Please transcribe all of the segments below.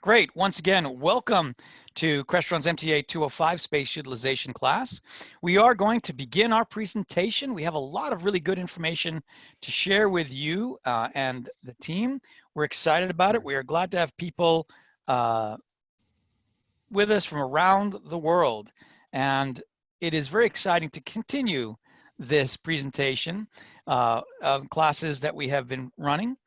Great. Once again, welcome to Crestron's MTA-205 space utilization class. We are going to begin our presentation. We have a lot of really good information to share with you and the team. We're excited about it. We are glad to have people with us from around the world. And it is very exciting to continue this presentation of classes that we have been running.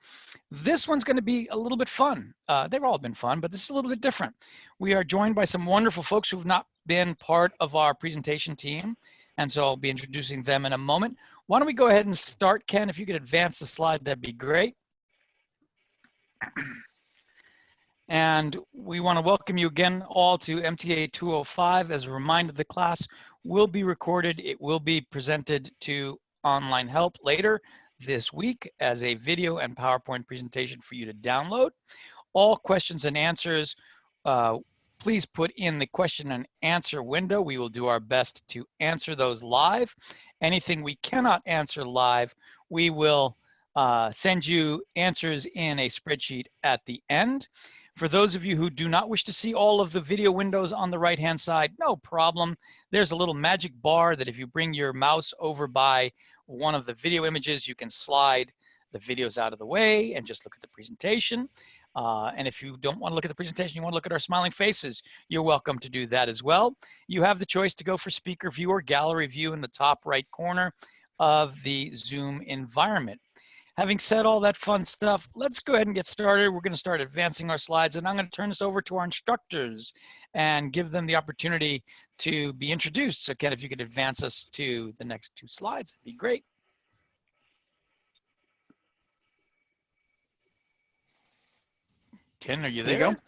This one's going to be a little bit fun. They've all been fun, but this is a little bit different. We are joined by some wonderful folks who've not been part of our presentation team, and so I'll be introducing them in a moment. Why don't we go ahead and start, Ken? If you could advance the slide, that'd be great. And we want to welcome you again all to MTA-205. As a reminder, the class will be recorded. It will be presented to online help later this week as a video and PowerPoint presentation for you to download. All questions and answers, please put in the question and answer window. We will do our best to answer those live. Anything we cannot answer live, we will send you answers in a spreadsheet at the end. For those of you who do not wish to see all of the video windows on the right-hand side, no problem. There's a little magic bar that if you bring your mouse over by one of the video images, you can slide the videos out of the way and just look at the presentation. And if you don't want to look at the presentation, you want to look at our smiling faces, you're welcome to do that as well. You have the choice to go for speaker view or gallery view in the top right corner of the Zoom environment. Having said all that fun stuff, let's go ahead and get started. We're going to start advancing our slides, and I'm going to turn this over to our instructors and give them the opportunity to be introduced. So Ken, if you could advance us to the next two slides, that'd be great. Ken, are you there? There you go.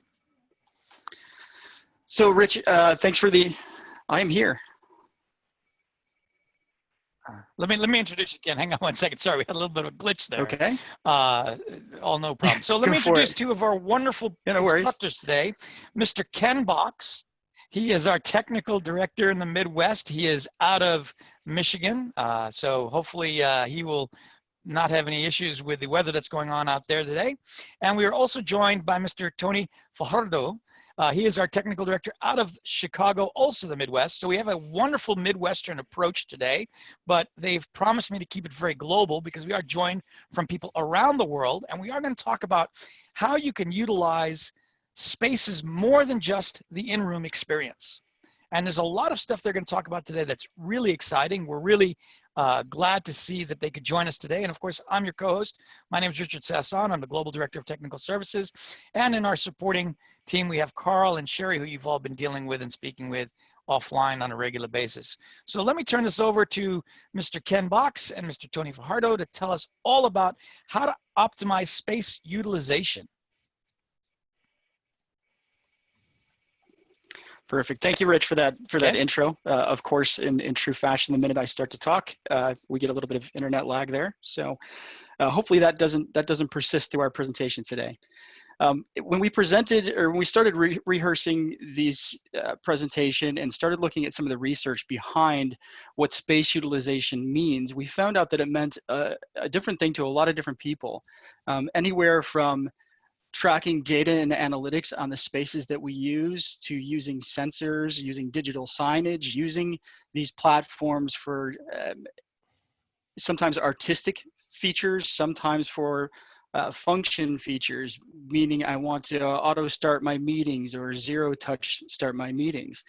So Rich, thanks for I am here. Let me introduce you again. Hang on one second. Sorry, we had a little bit of a glitch there. Okay. All no problem. So let me introduce two of our wonderful instructors today. Mr. Ken Box. He is our technical director in the Midwest. He is out of Michigan. So hopefully he will not have any issues with the weather that's going on out there today. And we are also joined by Mr. Tony Fajardo. He is our technical director out of Chicago, also the Midwest. So we have a wonderful Midwestern approach today, but they've promised me to keep it very global because we are joined from people around the world. And we are going to talk about how you can utilize spaces more than just the in-room experience. And there's a lot of stuff they're going to talk about today that's really exciting. We're really glad to see that they could join us today. And of course, I'm your co-host. My name is Richard Sasson. I'm the Global Director of Technical Services. And in our supporting team, we have Carl and Sherry, who you've all been dealing with and speaking with offline on a regular basis. So let me turn this over to Mr. Ken Box and Mr. Tony Fajardo to tell us all about how to optimize space utilization. Perfect. Thank you, Rich, for that intro. Of course, in true fashion, the minute I start to talk, we get a little bit of internet lag there. So hopefully that doesn't persist through our presentation today. When we presented, or when we started rehearsing these presentation and started looking at some of the research behind what space utilization means, we found out that it meant a different thing to a lot of different people. Anywhere from tracking data and analytics on the spaces that we use, to using sensors, using digital signage, using these platforms for sometimes artistic features, sometimes for function features, meaning I want to auto start my meetings or zero touch start my meetings.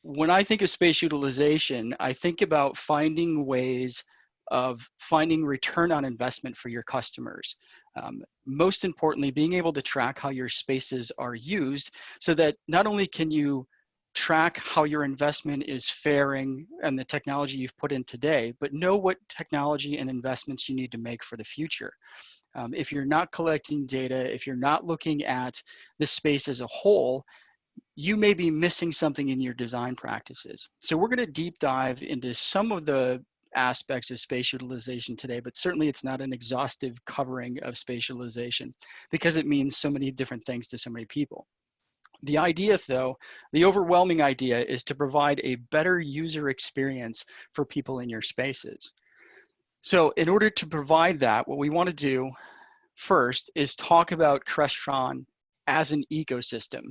When I think of space utilization, I think about finding ways of finding return on investment for your customers. Most importantly, being able to track how your spaces are used so that not only can you track how your investment is faring and the technology you've put in today, but know what technology and investments you need to make for the future. If you're not collecting data, if you're not looking at the space as a whole, you may be missing something in your design practices. So we're going to deep dive into some of the aspects of space utilization today, but certainly it's not an exhaustive covering of space utilization because it means so many different things to so many people. The idea, though, the overwhelming idea is to provide a better user experience for people in your spaces. So in order to provide that, what we want to do first is talk about Crestron as an ecosystem.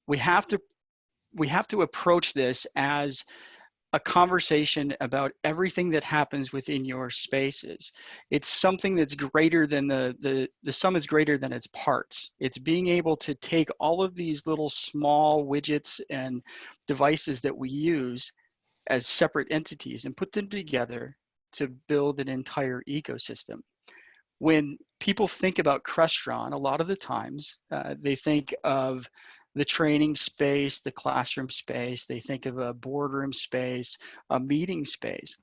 We have to approach this as a conversation about everything that happens within your spaces. It's something that's greater than the sum is greater than its parts. It's being able to take all of these little small widgets and devices that we use as separate entities and put them together to build an entire ecosystem. When people think about Crestron, a lot of the times they think of the training space, the classroom space, they think of a boardroom space, a meeting space.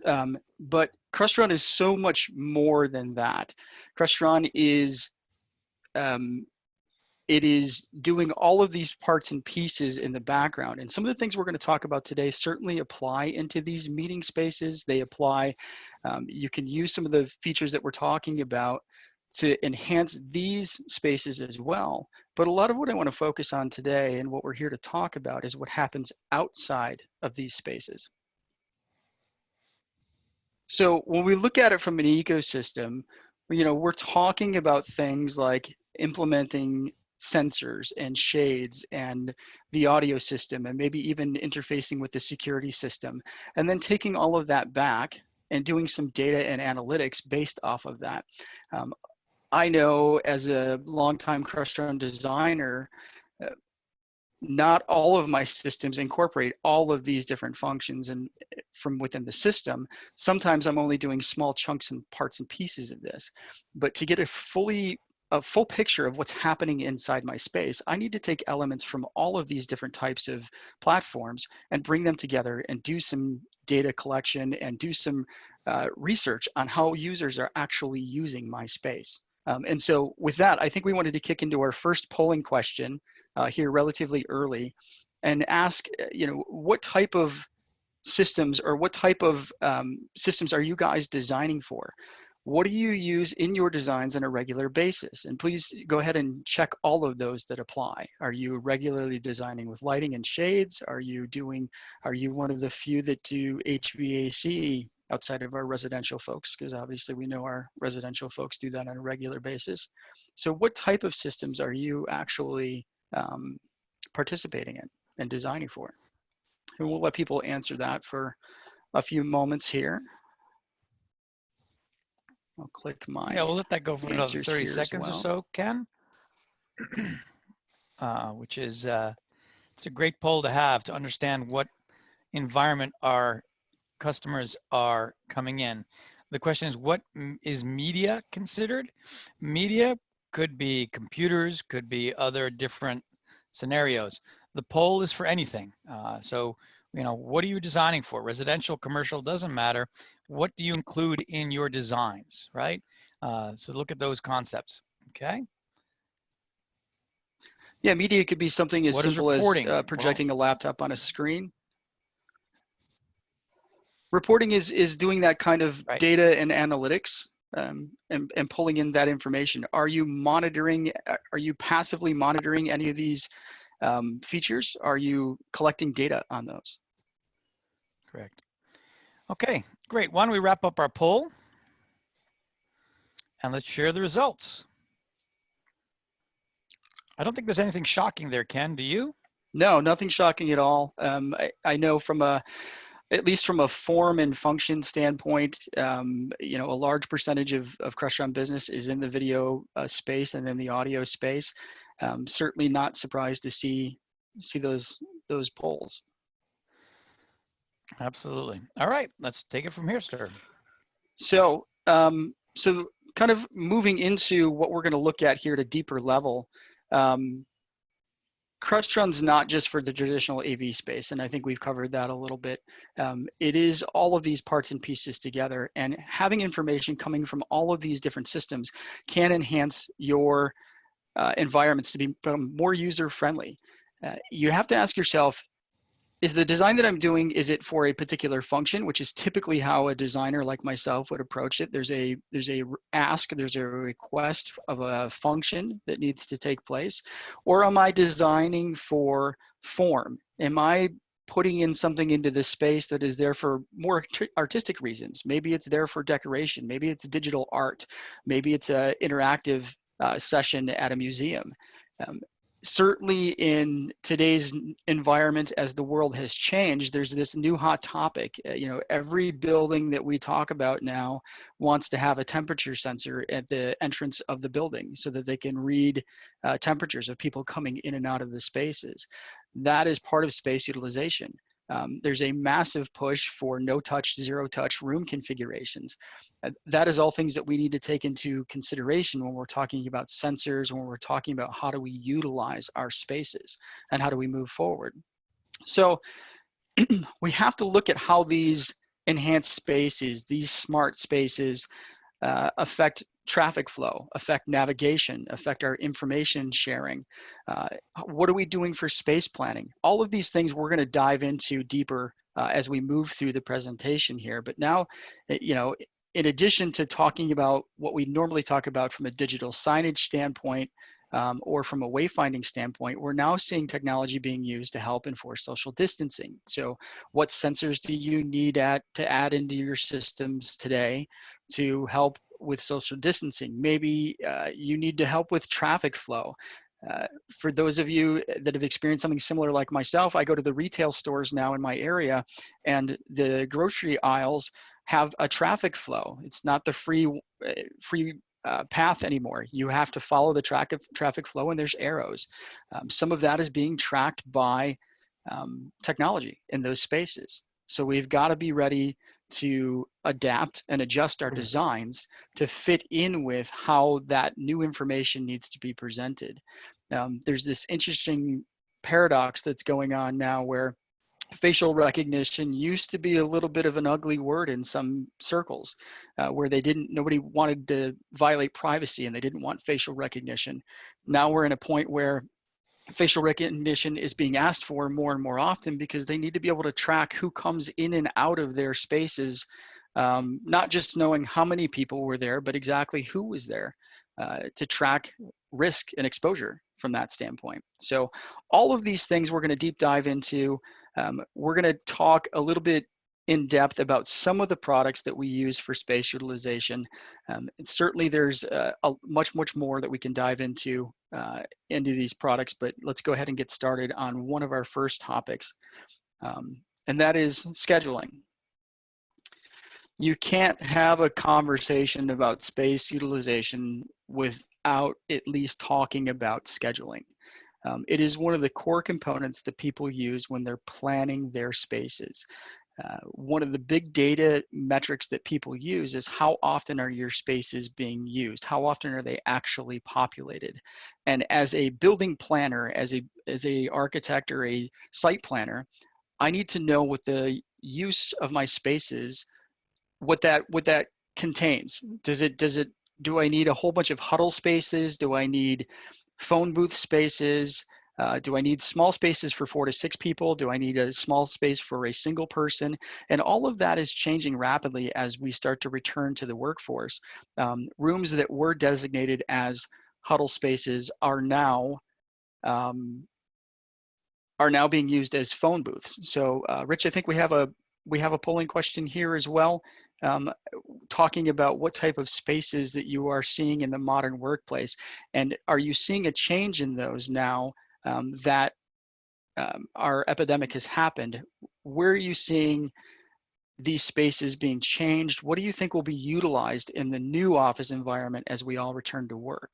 But Crestron is so much more than that. Crestron is, it is doing all of these parts and pieces in the background. And some of the things we're going to talk about today certainly apply into these meeting spaces. They apply, you can use some of the features that we're talking about to enhance these spaces as well. But a lot of what I want to focus on today and what we're here to talk about is what happens outside of these spaces. So when we look at it from an ecosystem, you know, we're talking about things like implementing sensors and shades and the audio system and maybe even interfacing with the security system, and then taking all of that back and doing some data and analytics based off of that. I know as a longtime Crestron designer, not all of my systems incorporate all of these different functions and from within the system. Sometimes I'm only doing small chunks and parts and pieces of this. But to get a full picture of what's happening inside my space, I need to take elements from all of these different types of platforms and bring them together and do some data collection and do some research on how users are actually using my space. And so with that, I think we wanted to kick into our first polling question here relatively early and ask, you know, what type of systems or what type of systems are you guys designing for? What do you use in your designs on a regular basis? And please go ahead and check all of those that apply. Are you regularly designing with lighting and shades? Are you one of the few that do HVAC outside of our residential folks? Because obviously we know our residential folks do that on a regular basis. So what type of systems are you actually participating in and designing for? And we'll let people answer that for a few moments here. I'll click my Yeah, we'll let that go for another 30 seconds or so, Ken. Which is, it's a great poll to have to understand what environment our customers are coming in. The question is, what is media considered? Media could be computers, could be other different scenarios. The poll is for anything. So, you know, what are you designing for? Residential, commercial, doesn't matter. What do you include in your designs, right? So look at those concepts, okay? Yeah, media could be something as simple as projecting a laptop on a screen. Reporting is doing that kind of data and analytics and pulling in that information. Are you monitoring, are you passively monitoring any of these features? Are you collecting data on those? Correct. Okay, great. Why don't we wrap up our poll and let's share the results. I don't think there's anything shocking there, Ken, do you? No, nothing shocking at all. I know from at least from a form and function standpoint, you know, a large percentage of Crestron business is in the video space and in the audio space. Certainly not surprised to see those polls. Absolutely. All right, let's take it from here, sir. So, so kind of moving into what we're going to look at here at a deeper level. Crestron's not just for the traditional AV space, and I think we've covered that a little bit. It is all of these parts and pieces together, and having information coming from all of these different systems can enhance your environments to become more user-friendly. You have to ask yourself, is the design that I'm doing, is it for a particular function, which is typically how a designer like myself would approach it? There's a ask, there's a request of a function that needs to take place. Or am I designing for form? Am I putting in something into this space that is there for more artistic reasons? Maybe it's there for decoration. Maybe it's digital art. Maybe it's an interactive session at a museum. Um, Certainly in today's environment, as the world has changed, there's this new hot topic. You know, every building that we talk about now wants to have a temperature sensor at the entrance of the building so that they can read temperatures of people coming in and out of the spaces. That is part of space utilization. There's a massive push for no-touch, zero-touch room configurations. That is all things that we need to take into consideration when we're talking about sensors, when we're talking about how do we utilize our spaces and how do we move forward. So we have to look at how these enhanced spaces, these smart spaces, affect traffic flow, affect navigation, affect our information sharing. What are we doing for space planning? All of these things we're going to dive into deeper as we move through the presentation here. But now, you know, in addition to talking about what we normally talk about from a digital signage standpoint, or from a wayfinding standpoint, we're now seeing technology being used to help enforce social distancing. So what sensors do you need to add into your systems today to help with social distancing? Maybe you need to help with traffic flow. For those of you that have experienced something similar like myself, I go to the retail stores now in my area, and the grocery aisles have a traffic flow. It's not the free path anymore. You have to follow the traffic flow, and there's arrows. Some of that is being tracked by technology in those spaces. So we've got to be ready to adapt and adjust our designs to fit in with how that new information needs to be presented. There's this interesting paradox that's going on now where facial recognition used to be a little bit of an ugly word in some circles, where nobody wanted to violate privacy and they didn't want facial recognition. Now we're in a point where facial recognition is being asked for more and more often because they need to be able to track who comes in and out of their spaces, not just knowing how many people were there, but exactly who was there, to track risk and exposure from that standpoint. So all of these things we're going to deep dive into. We're going to talk a little bit in depth about some of the products that we use for space utilization. And certainly there's much more that we can dive into these products, but let's go ahead and get started on one of our first topics, and that is scheduling. You can't have a conversation about space utilization without at least talking about scheduling. It is one of the core components that people use when they're planning their spaces. One of the big data metrics that people use is how often are your spaces being used? How often are they actually populated? And as a building planner, as a architect or a site planner, I need to know what the use of my spaces, what that contains. Do I need a whole bunch of huddle spaces? Do I need phone booth spaces? Do I need small spaces for 4 to 6 people? Do I need a small space for a single person? And all of that is changing rapidly as we start to return to the workforce. Rooms that were designated as huddle spaces are now being used as phone booths. So, Rich, I think we have a polling question here as well, talking about what type of spaces that you are seeing in the modern workplace, and are you seeing a change in those now that our epidemic has happened? Where are you seeing these spaces being changed? What do you think will be utilized in the new office environment as we all return to work?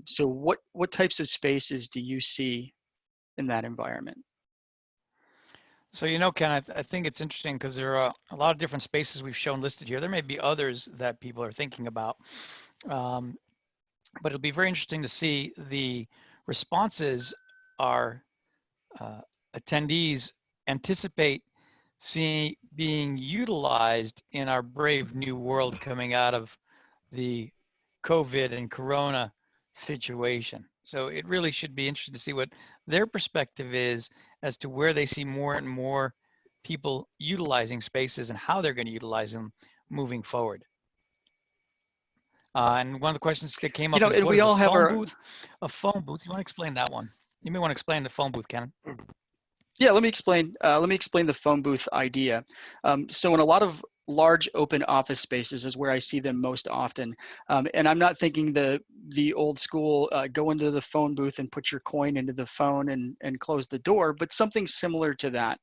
So what types of spaces do you see in that environment? So, you know, Ken, I think it's interesting because there are a lot of different spaces we've shown listed here. There may be others that people are thinking about, but it'll be very interesting to see the responses our attendees anticipate being utilized in our brave new world coming out of the COVID and Corona situation. So it really should be interesting to see what their perspective is as to where they see more and more people utilizing spaces and how they're going to utilize them moving forward. And one of the questions that came up is, what is a phone booth? A phone booth, you want to explain that one? You may want to explain the phone booth, Ken. Yeah, let me explain the phone booth idea. So in a lot of large open office spaces is where I see them most often. And I'm not thinking the the old school go into the phone booth and put your coin into the phone and close the door, but something similar to that.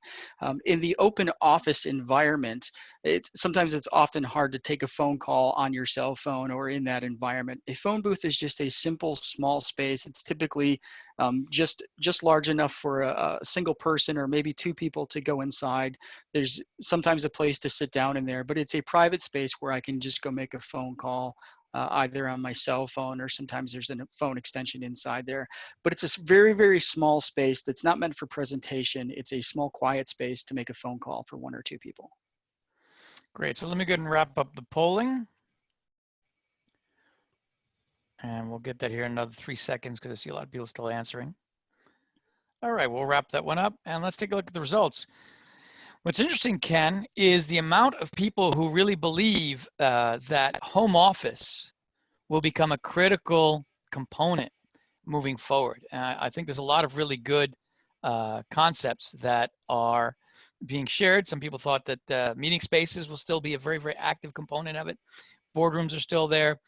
In the open office environment, sometimes it's often hard to take a phone call on your cell phone or in that environment. A phone booth is just a simple, small space. It's typically just large enough for a single person or maybe two people to go inside. There's sometimes a place to sit down in there, but it's a private space where I can just go make a phone call either on my cell phone, or sometimes there's a phone extension inside there. But it's a very, very small space that's not meant for presentation. It's a small, quiet space to make a phone call for one or two people. Great. So let me go ahead and wrap up the polling. And we'll get that here in another 3 seconds because I see a lot of people still answering. All right, we'll wrap that one up and let's take a look at the results. What's interesting, Ken, is the amount of people who really believe that home office will become a critical component moving forward. I think there's a lot of really good concepts that are being shared. Some people thought that meeting spaces will still be a very, very active component of it. Boardrooms are still there.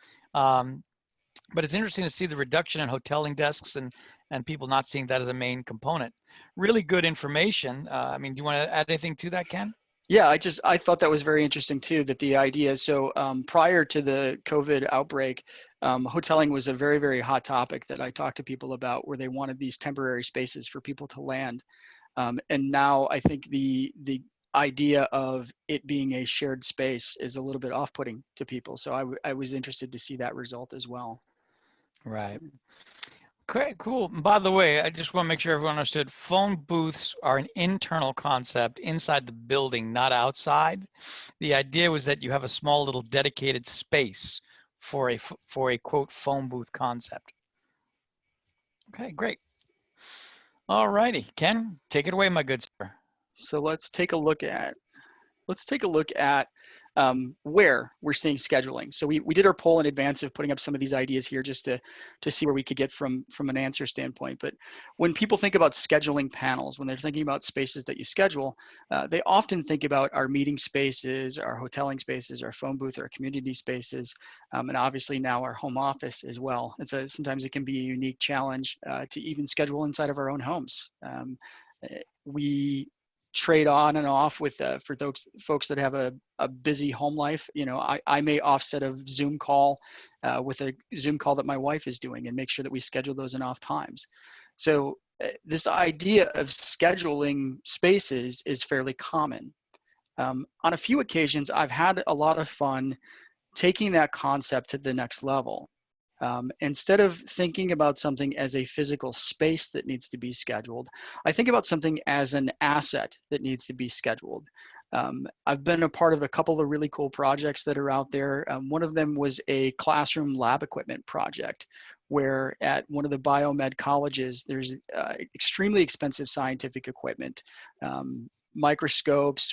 But it's interesting to see the reduction in hoteling desks and people not seeing that as a main component. Really good information. I mean, do you want to add anything to that, Ken? Yeah, I thought that was very interesting too, that the idea, so prior to the COVID outbreak, hoteling was a very, very hot topic that I talked to people about, where they wanted these temporary spaces for people to land. And now I think the idea of it being a shared space is a little bit off-putting to people. So I was interested to see that result as well. Right. Okay, cool. By the way, I just want to make sure everyone understood, phone booths are an internal concept inside the building, not outside. The idea was that you have a small little dedicated space for a quote phone booth concept. Okay, great. All righty, Ken, take it away, my good sir. So let's take a look at where we're seeing scheduling. So we did our poll in advance of putting up some of these ideas here, just to see where we could get from an answer standpoint. But when people think about scheduling panels, when they're thinking about spaces that you schedule, they often think about our meeting spaces, our hoteling spaces, our phone booth, our community spaces, and obviously now our home office as well. Sometimes it can be a unique challenge to even schedule inside of our own homes. We trade on and off with for those folks that have a busy home life. You know, I may offset a Zoom call with a Zoom call that my wife is doing and make sure that we schedule those in off times. So this idea of scheduling spaces is fairly common. On a few occasions, I've had a lot of fun taking that concept to the next level. Instead of thinking about something as a physical space that needs to be scheduled, I think about something as an asset that needs to be scheduled. I've been a part of a couple of really cool projects that are out there. One of them was a classroom lab equipment project, where at one of the biomed colleges, there's extremely expensive scientific equipment, microscopes,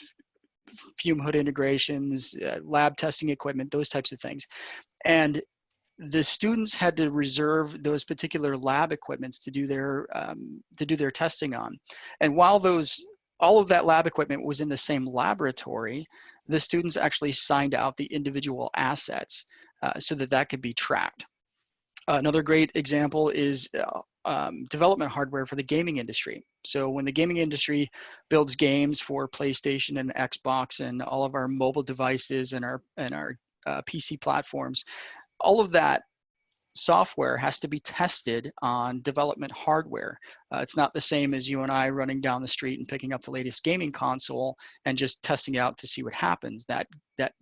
fume hood integrations, lab testing equipment, those types of things. And the students had to reserve those particular lab equipments to do their testing on. And while all of that lab equipment was in the same laboratory, the students actually signed out the individual assets so that could be tracked. Another great example is development hardware for the gaming industry. So when the gaming industry builds games for PlayStation and Xbox and all of our mobile devices and our PC platforms, all of that software has to be tested on development hardware. It's not the same as you and I running down the street and picking up the latest gaming console and just testing it out to see what happens. That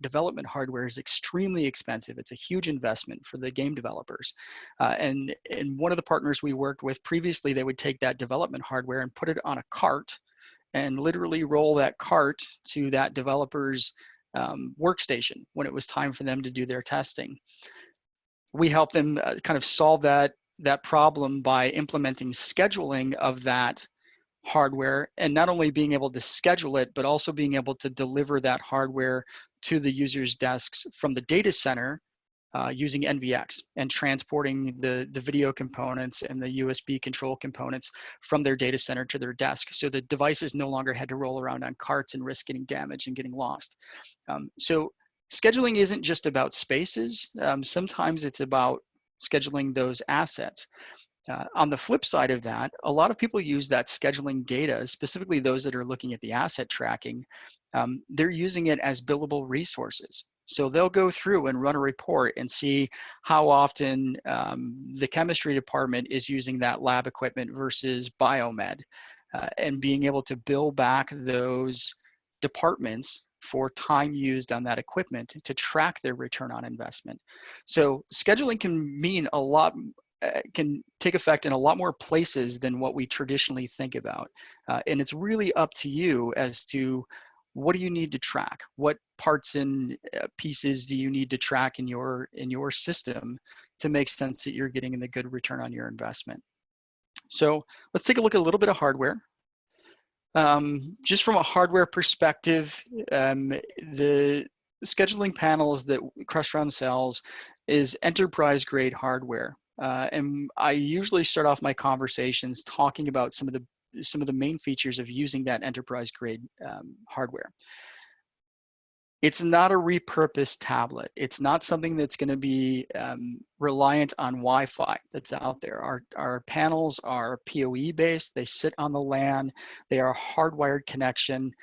development hardware is extremely expensive. It's a huge investment for the game developers. And one of the partners we worked with previously, they would take that development hardware and put it on a cart and literally roll that cart to that developer's workstation when it was time for them to do their testing. We help them kind of solve that problem by implementing scheduling of that hardware, and not only being able to schedule it, but also being able to deliver that hardware to the user's desks from the data center using NVX, and transporting the video components and the USB control components from their data center to their desk. So the devices no longer had to roll around on carts and risk getting damaged and getting lost. So scheduling isn't just about spaces. Sometimes it's about scheduling those assets. On the flip side of that, a lot of people use that scheduling data, specifically those that are looking at the asset tracking. They're using it as billable resources. So they'll go through and run a report and see how often the chemistry department is using that lab equipment versus biomed, and being able to bill back those departments for time used on that equipment to track their return on investment. So scheduling can mean a lot, can take effect in a lot more places than what we traditionally think about. And it's really up to you as to what do you need to track? What parts and pieces do you need to track in your system to make sense that you're getting the good return on your investment? So let's take a look at a little bit of hardware. Just from a hardware perspective, the scheduling panels that Crestron sells is enterprise grade hardware. And I usually start off my conversations talking about some of the main features of using that enterprise grade hardware. It's not a repurposed tablet. It's not something that's going to be reliant on Wi-Fi that's out there. Our panels are PoE based. They sit on the LAN. They are hardwired connection.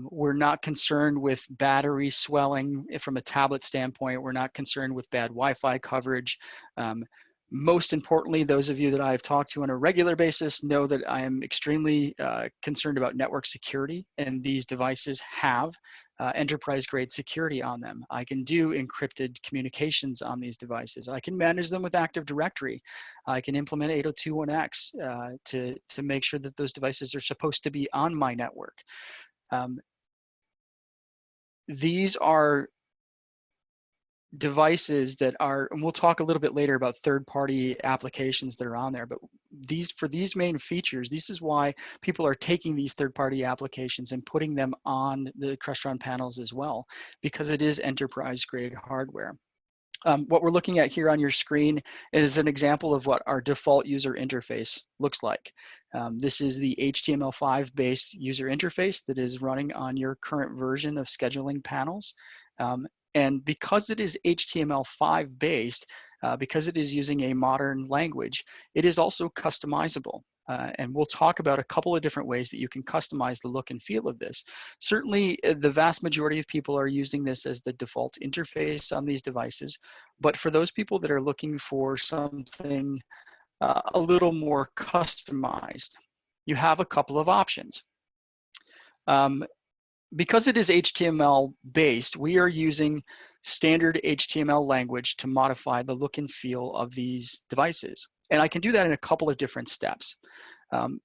We're not concerned with battery swelling from a tablet standpoint. We're not concerned with bad Wi-Fi coverage. Most importantly, those of you that I've talked to on a regular basis know that I am extremely concerned about network security, and these devices have enterprise grade security on them. I can do encrypted communications on these devices. I can manage them with Active Directory. I can implement 802.1x to make sure that those devices are supposed to be on my network. These are devices that are, and we'll talk a little bit later about third-party applications that are on there, but for these main features, this is why people are taking these third-party applications and putting them on the Crestron panels as well, because it is enterprise-grade hardware. What we're looking at here on your screen is an example of what our default user interface looks like. This is the HTML5 based user interface that is running on your current version of scheduling panels. And because it is HTML5 based, because it is using a modern language, it is also customizable. And we'll talk about a couple of different ways that you can customize the look and feel of this. Certainly, the vast majority of people are using this as the default interface on these devices. But for those people that are looking for something a little more customized, you have a couple of options. Because it is HTML based, we are using standard HTML language to modify the look and feel of these devices. And I can do that in a couple of different steps.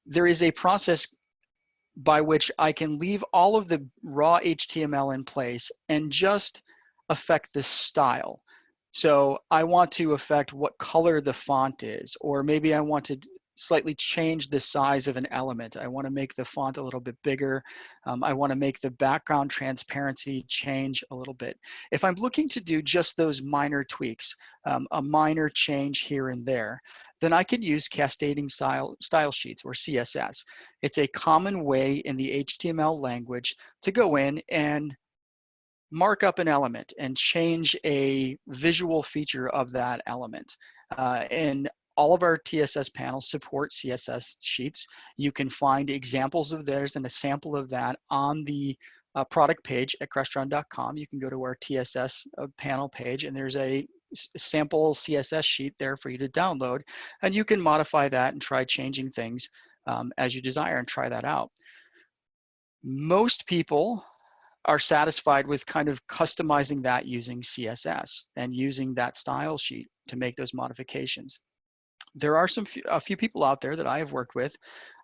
There is a process by which I can leave all of the raw HTML in place and just affect the style. So I want to affect what color the font is, or maybe I want to slightly change the size of an element. I want to make the font a little bit bigger. I want to make the background transparency change a little bit. If I'm looking to do just those minor tweaks, a minor change here and there, then I can use cascading style sheets, or CSS. It's a common way in the HTML language to go in and mark up an element and change a visual feature of that element. And all of our TSS panels support CSS sheets. You can find examples of theirs and a sample of that on the product page at Crestron.com. You can go to our TSS panel page, and there's a sample CSS sheet there for you to download, and you can modify that and try changing things as you desire and try that out. Most people are satisfied with kind of customizing that using CSS and using that style sheet to make those modifications. There are a few people out there that I have worked with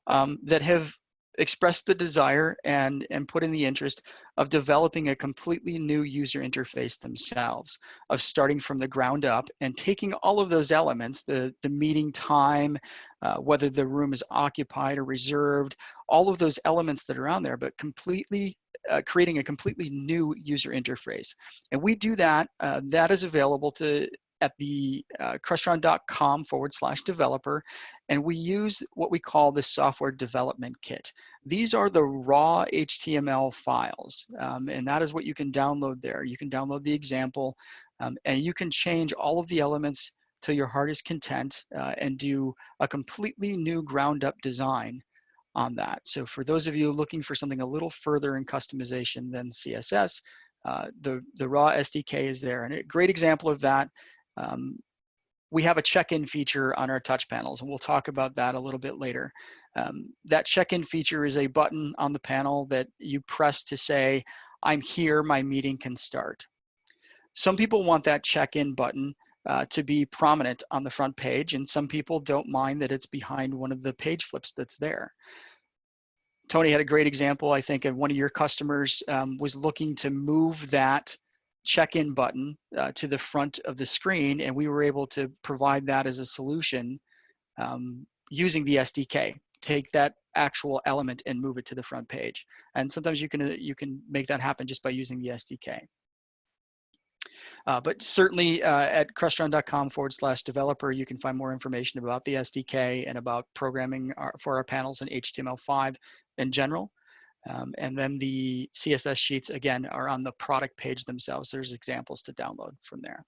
that have expressed the desire and put in the interest of developing a completely new user interface themselves, of starting from the ground up and taking all of those elements, the meeting time, whether the room is occupied or reserved, all of those elements that are on there, but completely creating a completely new user interface. And we do that. That is available at the Crestron.com/developer, and we use what we call the software development kit. These are the raw HTML files, and that is what you can download there. You can download the example, and you can change all of the elements till your heart is content and do a completely new ground up design on that. So for those of you looking for something a little further in customization than CSS, the raw SDK is there. And a great example of that, we have a check-in feature on our touch panels, and we'll talk about that a little bit later. That check-in feature is a button on the panel that you press to say, I'm here, my meeting can start. Some people want that check-in button to be prominent on the front page, and some people don't mind that it's behind one of the page flips that's there. Tony had a great example, I think, of one of your customers was looking to move that check-in button to the front of the screen, and we were able to provide that as a solution using the SDK. Take that actual element and move it to the front page. And sometimes you can make that happen just by using the SDK. But certainly at crestron.com/developer, you can find more information about the SDK and about programming for our panels in HTML5 in general. And then the CSS sheets, again, are on the product page themselves. There's examples to download from there.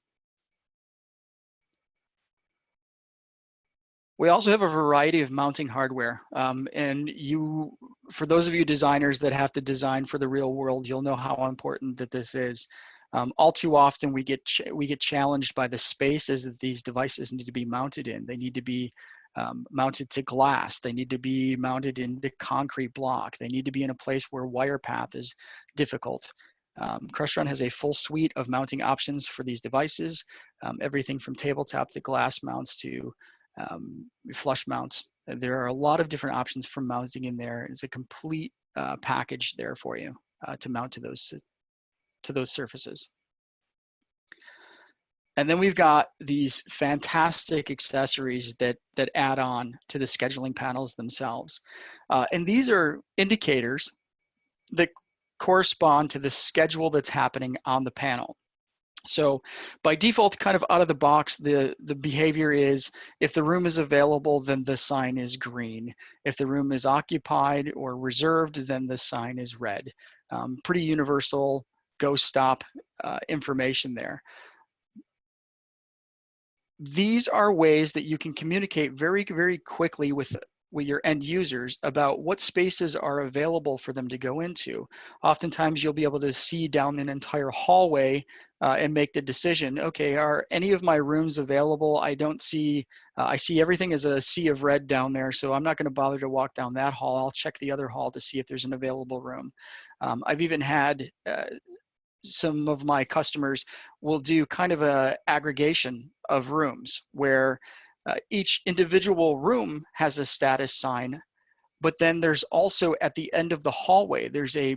We also have a variety of mounting hardware. And for those of you designers that have to design for the real world, you'll know how important that this is. All too often we get challenged by the spaces that these devices need to be mounted in. They need to be mounted to glass. They need to be mounted into concrete block. They need to be in a place where wire path is difficult. Crestron has a full suite of mounting options for these devices, everything from tabletop to glass mounts to flush mounts. There are a lot of different options for mounting in there. It's a complete package there for you to mount to those surfaces. And then we've got these fantastic accessories that add on to the scheduling panels themselves. And these are indicators that correspond to the schedule that's happening on the panel. So by default, kind of out of the box, the behavior is if the room is available, then the sign is green. If the room is occupied or reserved, then the sign is red. Pretty universal go stop information there. These are ways that you can communicate very, very quickly with your end users about what spaces are available for them to go into. Oftentimes you'll be able to see down an entire hallway and make the decision, okay, are any of my rooms available? I don't see, I see everything as a sea of red down there, so I'm not gonna bother to walk down that hall. I'll check the other hall to see if there's an available room. I've even had some of my customers will do kind of a aggregation of rooms where each individual room has a status sign, but then there's also at the end of the hallway, there's a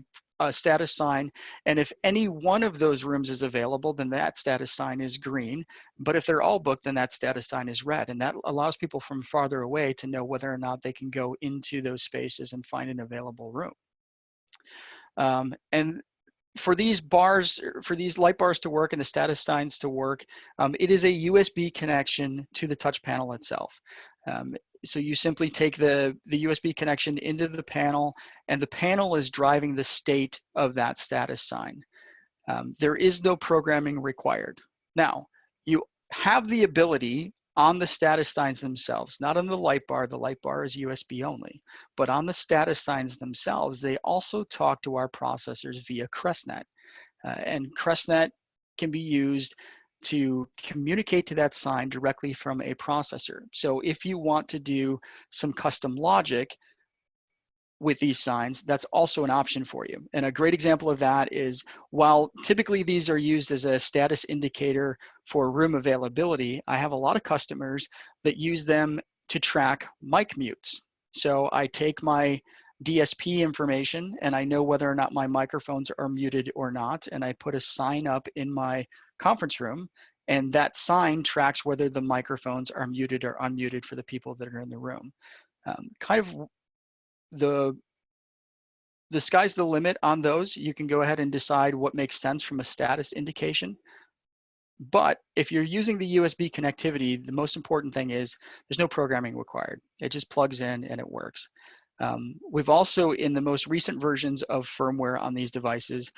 status sign, and if any one of those rooms is available, then that status sign is green, but if they're all booked, then that status sign is red, and that allows people from farther away to know whether or not they can go into those spaces and find an available room. And for these bars, for these light bars to work and the status signs to work, it is a USB connection to the touch panel itself. So you simply take the USB connection into the panel, and the panel is driving the state of that status sign. There is no programming required. Now, you have the ability on the status signs themselves, not on the light bar is USB only, but on the status signs themselves, they also talk to our processors via CrestNet. And CrestNet can be used to communicate to that sign directly from a processor. So if you want to do some custom logic with these signs, that's also an option for you. And a great example of that is, while typically these are used as a status indicator for room availability, I have a lot of customers that use them to track mic mutes. So I take my DSP information and I know whether or not my microphones are muted or not, and I put a sign up in my conference room, and that sign tracks whether the microphones are muted or unmuted for the people that are in the room. Kind of the sky's the limit on those. You can go ahead and decide what makes sense from a status indication. But if you're using the USB connectivity, the most important thing is there's no programming required. It just plugs in and it works. We've also, in the most recent versions of firmware on these devices,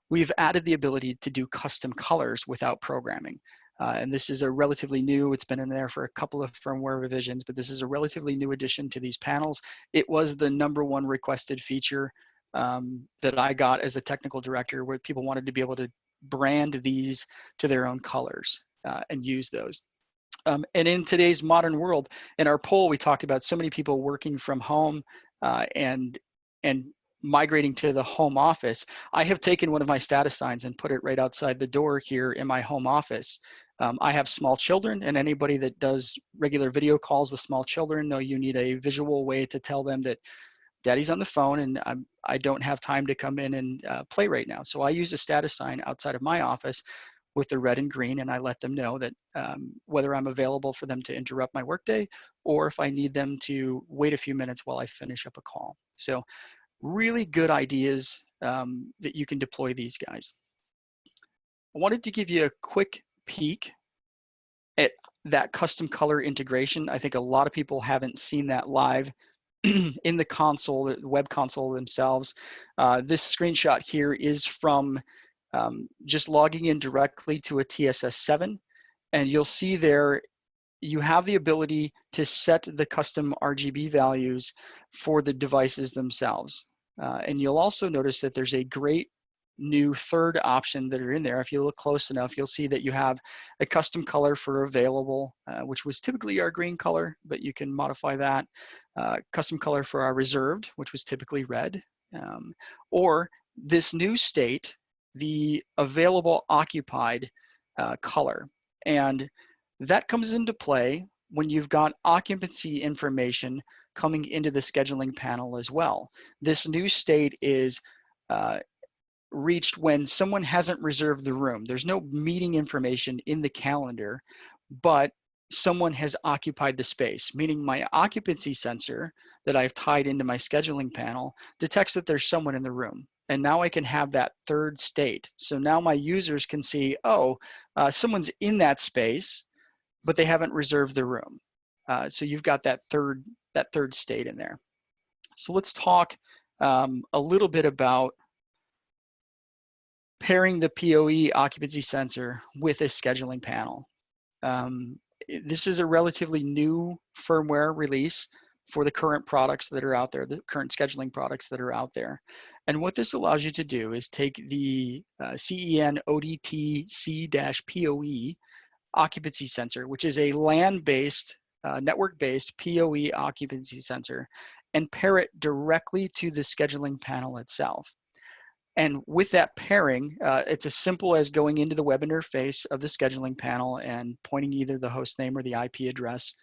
we've added the ability to do custom colors without programming. And this is a relatively new, it's been in there for a couple of firmware revisions, but this is a relatively new addition to these panels. It was the #1 requested feature that I got as a technical director, where people wanted to be able to brand these to their own colors and use those. And in today's modern world, in our poll, we talked about so many people working from home and migrating to the home office. I have taken one of my status signs and put it right outside the door here in my home office. I have small children, and anybody that does regular video calls with small children know you need a visual way to tell them that Daddy's on the phone and I don't have time to come in and play right now. So I use a status sign outside of my office with the red and green, and I let them know that whether I'm available for them to interrupt my workday or if I need them to wait a few minutes while I finish up a call. So really good ideas that you can deploy these guys. I wanted to give you a quick peek at that custom color integration. I think a lot of people haven't seen that live in the console, the web console themselves. This screenshot here is from just logging in directly to a TSS7, and you'll see there you have the ability to set the custom RGB values for the devices themselves. And you'll also notice that there's a great new third option that are in there. If you look close enough, you'll see that you have a custom color for available, which was typically our green color, but you can modify that. Custom color for our reserved, which was typically red. Or this new state, the available occupied color. And that comes into play when you've got occupancy information coming into the scheduling panel as well. This new state is reached when someone hasn't reserved the room. There's no meeting information in the calendar, but someone has occupied the space, meaning my occupancy sensor that I've tied into my scheduling panel detects that there's someone in the room. And now I can have that third state. So now my users can see, oh, someone's in that space, but they haven't reserved the room. So you've got that third state in there. So let's talk a little bit about pairing the PoE occupancy sensor with a scheduling panel. This is a relatively new firmware release for the current products that are out there, the current scheduling products that are out there. And what this allows you to do is take the CEN ODT C-PoE occupancy sensor, which is a LAN-based, network-based PoE occupancy sensor, and pair it directly to the scheduling panel itself. And with that pairing, it's as simple as going into the web interface of the scheduling panel and pointing either the host name or the IP address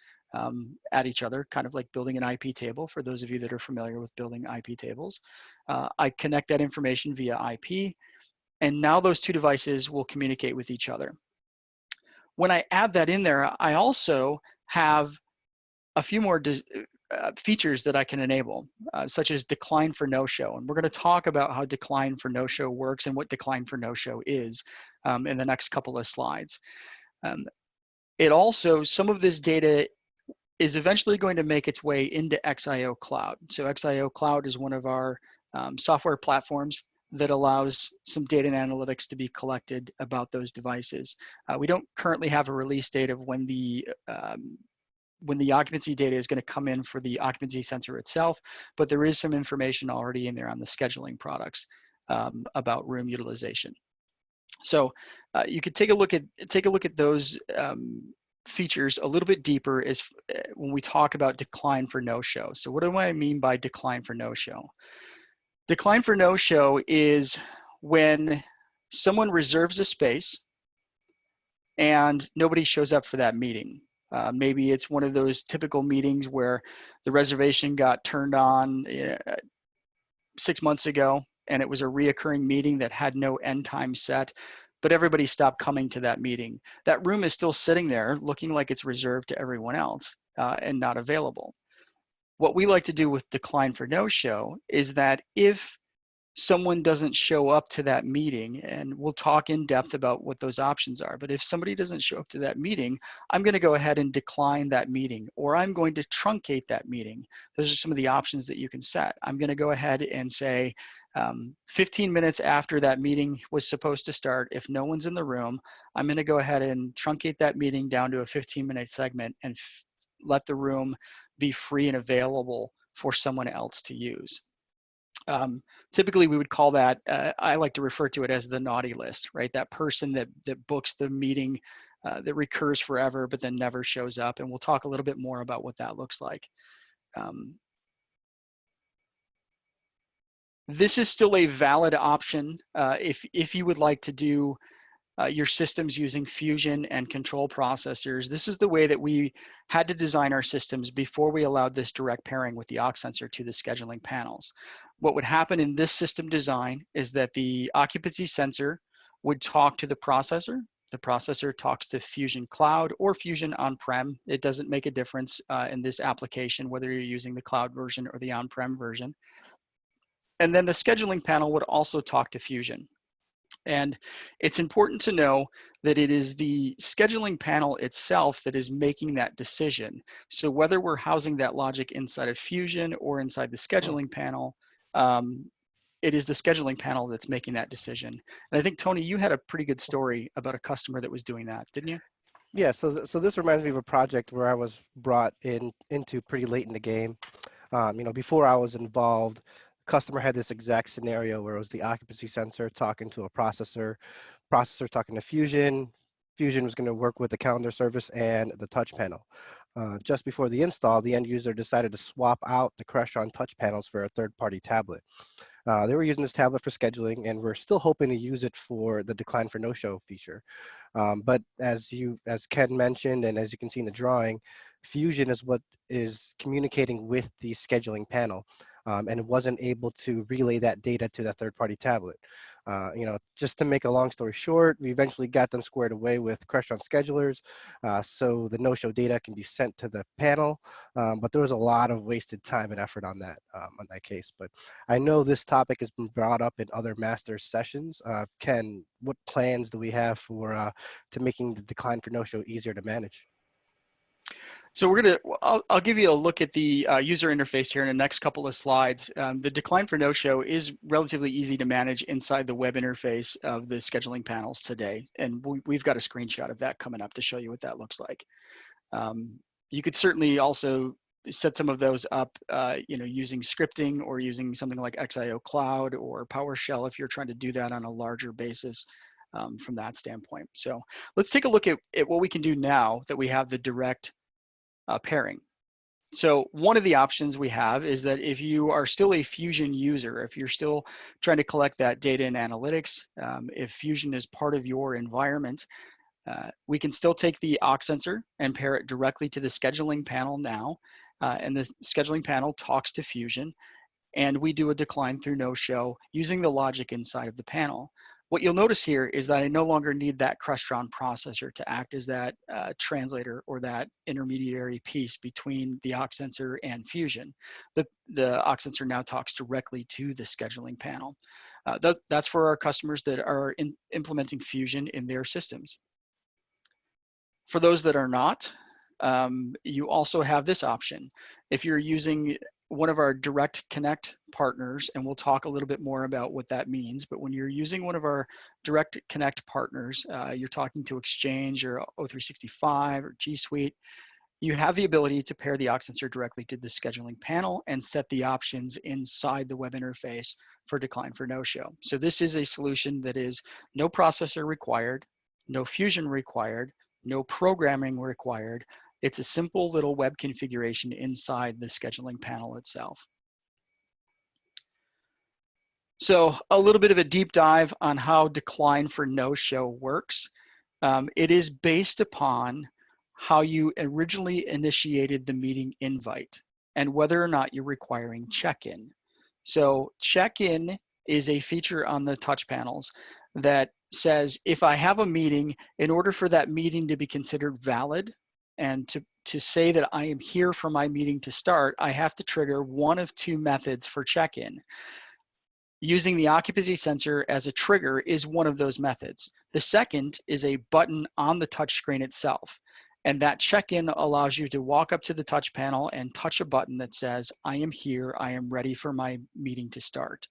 at each other, kind of like building an IP table for those of you that are familiar with building IP tables. I connect that information via IP, and now those two devices will communicate with each other. When I add that in there, I also have a few more features that I can enable, such as decline for no-show. And we're going to talk about how decline for no-show works and what decline for no-show is in the next couple of slides. It also, some of this data is eventually going to make its way into XIO Cloud. So XIO Cloud is one of our software platforms that allows some data and analytics to be collected about those devices. We don't currently have a release date of when the occupancy data is going to come in for the occupancy sensor itself, but there is some information already in there on the scheduling products about room utilization. So you could take a look at those features a little bit deeper is when we talk about decline for no-show. So what do I mean by decline for no-show? Decline for no-show is when someone reserves a space and nobody shows up for that meeting. Maybe it's one of those typical meetings where the reservation got turned on 6 months ago and it was a reoccurring meeting that had no end time set, but everybody stopped coming to that meeting. That room is still sitting there looking like it's reserved to everyone else and not available. What we like to do with decline for no-show is that if someone doesn't show up to that meeting, and we'll talk in depth about what those options are, but if somebody doesn't show up to that meeting, I'm going to go ahead and decline that meeting, or I'm going to truncate that meeting. Those are some of the options that you can set. I'm going to go ahead and say 15 minutes after that meeting was supposed to start, if no one's in the room, I'm going to go ahead and truncate that meeting down to a 15-minute segment and let the room be free and available for someone else to use. Typically, we would call that, I like to refer to it as the naughty list, right? That person that books the meeting that recurs forever, but then never shows up. And we'll talk a little bit more about what that looks like. This is still a valid option if you would like to do your systems using Fusion and control processors. This is the way that we had to design our systems before we allowed this direct pairing with the aux sensor to the scheduling panels. What would happen in this system design is that the occupancy sensor would talk to the processor talks to Fusion Cloud or Fusion on-prem. It doesn't make a difference in this application, whether you're using the cloud version or the on-prem version. And then the scheduling panel would also talk to Fusion. And it's important to know that it is the scheduling panel itself that is making that decision. So whether we're housing that logic inside of Fusion or inside the scheduling panel, it is the scheduling panel that's making that decision. And I think, Tony, you had a pretty good story about a customer that was doing that, didn't you? Yeah, so this reminds me of a project where I was brought into pretty late in the game. Before I was involved, customer had this exact scenario where it was the occupancy sensor talking to a processor talking to Fusion. Fusion was going to work with the calendar service and the touch panel. Just before the install, the end user decided to swap out the Crestron touch panels for a third-party tablet. They were using this tablet for scheduling, and we're still hoping to use it for the decline for no-show feature. But as Ken mentioned, and as you can see in the drawing, Fusion is what is communicating with the scheduling panel, and it wasn't able to relay that data to the third-party tablet. Just to make a long story short, we eventually got them squared away with Crestron schedulers, so the no-show data can be sent to the panel. But there was a lot of wasted time and effort on that case. But I know this topic has been brought up in other Masters sessions. Ken, what plans do we have for to making the decline for no-show easier to manage? So I'll give you a look at the user interface here in the next couple of slides. The decline for no-show is relatively easy to manage inside the web interface of the scheduling panels today. And we've got a screenshot of that coming up to show you what that looks like. You could certainly also set some of those up using scripting or using something like XIO Cloud or PowerShell if you're trying to do that on a larger basis from that standpoint. So let's take a look at what we can do now that we have the direct pairing. So one of the options we have is that if you are still a Fusion user, if you're still trying to collect that data and analytics, if Fusion is part of your environment, we can still take the aux sensor and pair it directly to the scheduling panel now. And the scheduling panel talks to Fusion, and we do a decline through no-show using the logic inside of the panel. What you'll notice here is that I no longer need that Crestron processor to act as that translator or that intermediary piece between the aux sensor and Fusion. The aux sensor now talks directly to the scheduling panel. That's for our customers that are implementing Fusion in their systems. For those that are not, you also have this option. If you're using one of our direct connect partners, and we'll talk a little bit more about what that means, but when you're using one of our direct connect partners, you're talking to Exchange or O365 or G Suite, you have the ability to pair the aux sensor directly to the scheduling panel and set the options inside the web interface for decline for no-show. So this is a solution that is no processor required, no Fusion required, no programming required. It's a simple little web configuration inside the scheduling panel itself. So a little bit of a deep dive on how decline for no-show works. It is based upon how you originally initiated the meeting invite and whether or not you're requiring check-in. So check-in is a feature on the touch panels that says if I have a meeting, in order for that meeting to be considered valid and to say that I am here for my meeting to start, I have to trigger one of two methods for check-in. Using the occupancy sensor as a trigger is one of those methods. The second is a button on the touch screen itself. And that check-in allows you to walk up to the touch panel and touch a button that says, I am here, I am ready for my meeting to start.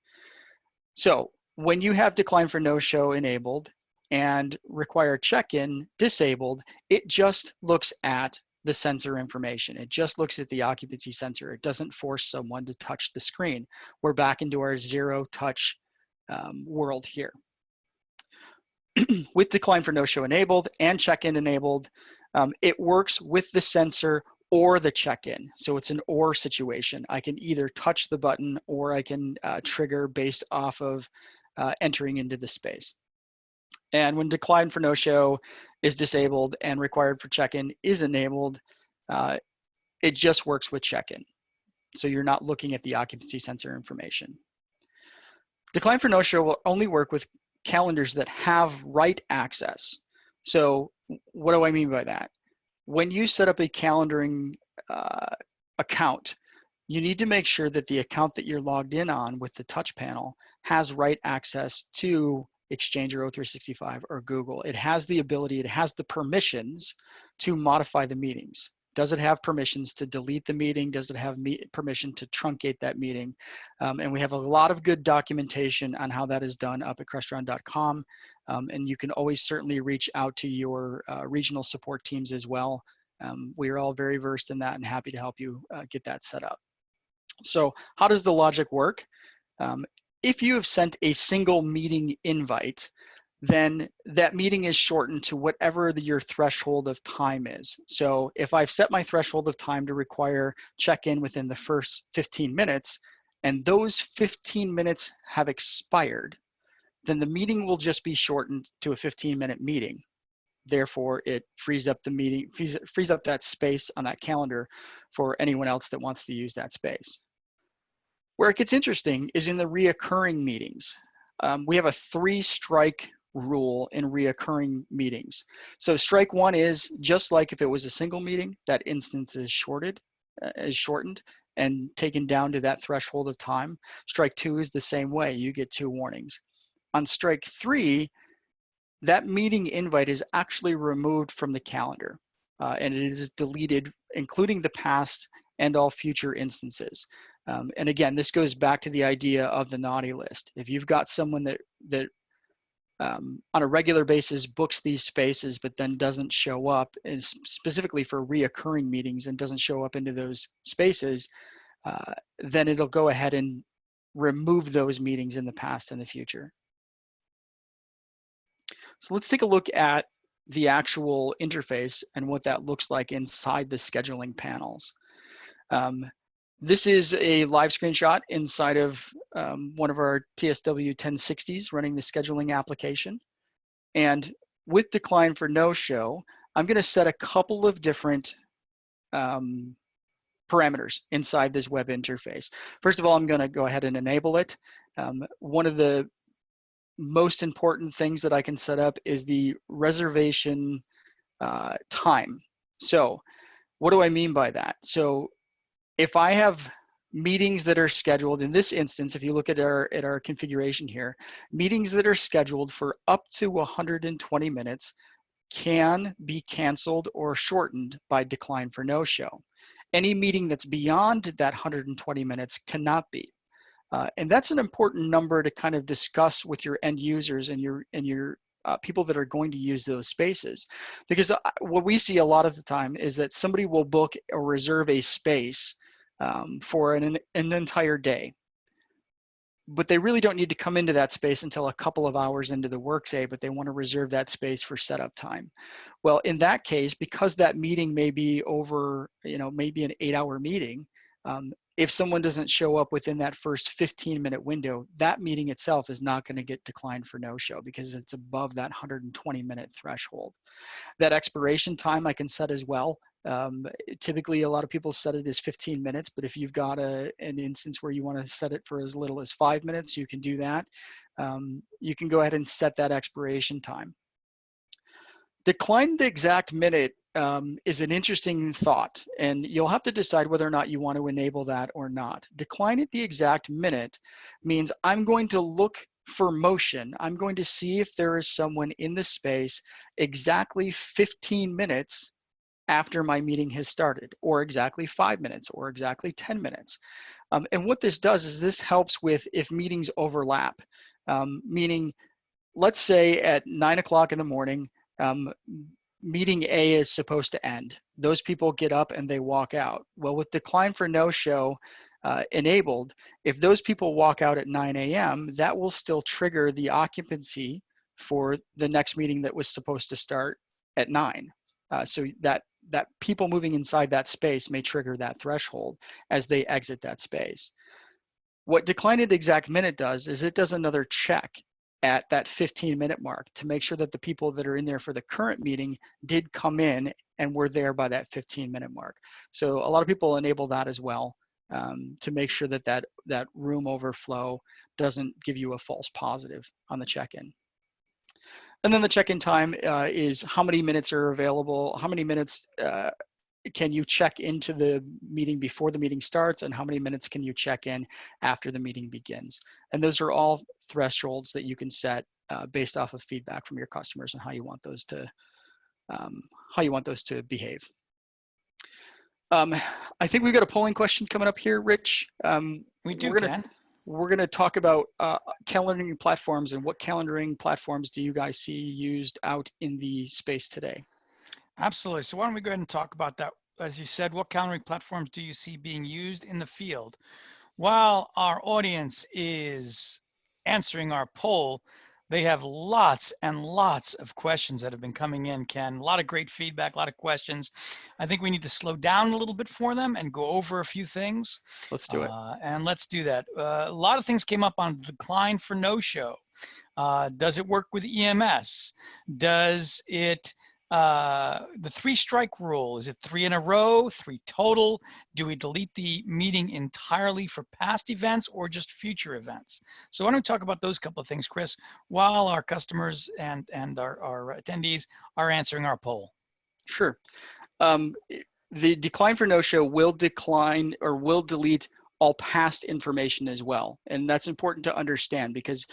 So when you have decline for no-show enabled and require check-in disabled, it just looks at the sensor information. It just looks at the occupancy sensor. It doesn't force someone to touch the screen. We're back into our zero touch world here. With decline for no-show enabled and check-in enabled, it works with the sensor or the check-in. So it's an or situation. I can either touch the button or I can trigger based off of entering into the space. And when decline for no-show is disabled and required for check-in is enabled, it just works with check-in. So you're not looking at the occupancy sensor information. Decline for no-show will only work with calendars that have write access. So what do I mean by that? When you set up a calendaring account, you need to make sure that the account that you're logged in on with the touch panel has write access to Exchange or O365 or Google. It has the ability, it has the permissions to modify the meetings. Does it have permissions to delete the meeting? Does it have permission to truncate that meeting? And we have a lot of good documentation on how that is done up at Crestron.com. And you can always certainly reach out to your regional support teams as well. We are all very versed in that and happy to help you get that set up. So how does the logic work? If you have sent a single meeting invite, then that meeting is shortened to whatever your threshold of time is. So if I've set my threshold of time to require check-in within the first 15 minutes, and those 15 minutes have expired, then the meeting will just be shortened to a 15-minute meeting. Therefore, it frees up the meeting, frees up that space on that calendar for anyone else that wants to use that space. Where it gets interesting is in the reoccurring meetings. We have a 3-strike rule in reoccurring meetings. So strike 1 is just like if it was a single meeting, that instance is shortened and taken down to that threshold of time. Strike 2 is the same way. You get 2 warnings. On strike 3, that meeting invite is actually removed from the calendar and it is deleted, including the past and all future instances. And again, this goes back to the idea of the naughty list. If you've got someone that on a regular basis books these spaces, but then doesn't show up, and specifically for reoccurring meetings, and doesn't show up into those spaces, then it'll go ahead and remove those meetings in the past and the future. So let's take a look at the actual interface and what that looks like inside the scheduling panels. This is a live screenshot inside of one of our TSW 1060s running the scheduling application. And with decline for no-show, I'm going to set a couple of different parameters inside this web interface. First of all, I'm going to go ahead and enable it. One of the most important things that I can set up is the reservation time. So what do I mean by that? So if I have meetings that are scheduled, in this instance, if you look at our configuration here, meetings that are scheduled for up to 120 minutes can be canceled or shortened by decline for no-show. Any meeting that's beyond that 120 minutes cannot be. And that's an important number to kind of discuss with your end users and your people that are going to use those spaces. Because what we see a lot of the time is that somebody will book or reserve a space for an entire day. But they really don't need to come into that space until a couple of hours into the workday, but they want to reserve that space for setup time. Well, in that case, because that meeting may be over, maybe an 8-hour meeting, if someone doesn't show up within that first 15-minute window, that meeting itself is not going to get declined for no-show because it's above that 120-minute threshold. That expiration time I can set as well. Typically, a lot of people set it as 15 minutes, but if you've got an instance where you want to set it for as little as 5 minutes, you can do that. You can go ahead and set that expiration time. Decline the exact minute is an interesting thought, and you'll have to decide whether or not you want to enable that or not. Decline at the exact minute means I'm going to look for motion. I'm going to see if there is someone in the space exactly 15 minutes after my meeting has started, or exactly 5 minutes, or exactly 10 minutes. And what this does is this helps with if meetings overlap, meaning let's say at 9 o'clock in the morning, meeting A is supposed to end. Those people get up and they walk out. Well, with decline for no-show enabled, if those people walk out at 9 a.m., that will still trigger the occupancy for the next meeting that was supposed to start at 9. So that people moving inside that space may trigger that threshold as they exit that space. What decline at exact minute does is it does another check at that 15-minute mark to make sure that the people that are in there for the current meeting did come in and were there by that 15-minute mark. So a lot of people enable that as well to make sure that that room overflow doesn't give you a false positive on the check-in. And then the check-in time is how many minutes are available, how many minutes can you check into the meeting before the meeting starts, and how many minutes can you check in after the meeting begins. And those are all thresholds that you can set based off of feedback from your customers and how you want those to behave. I think we've got a polling question coming up here, Rich. We do, Ken. We're going to talk about calendaring platforms, and what calendaring platforms do you guys see used out in the space today? Absolutely. So why don't we go ahead and talk about that? As you said, what calendaring platforms do you see being used in the field? While our audience is answering our poll, they have lots and lots of questions that have been coming in, Ken. A lot of great feedback, a lot of questions. I think we need to slow down a little bit for them and go over a few things. Let's do it. And let's do that. A lot of things came up on decline for no-show. Does it work with EMS? Does it, the 3-strike rule, is it 3 in a row, 3 total? Do we delete the meeting entirely for past events or just future events? So why don't we talk about those couple of things, Chris, while our customers and our attendees are answering our poll. Sure. The decline for no-show will decline or will delete all past information as well. And that's important to understand, because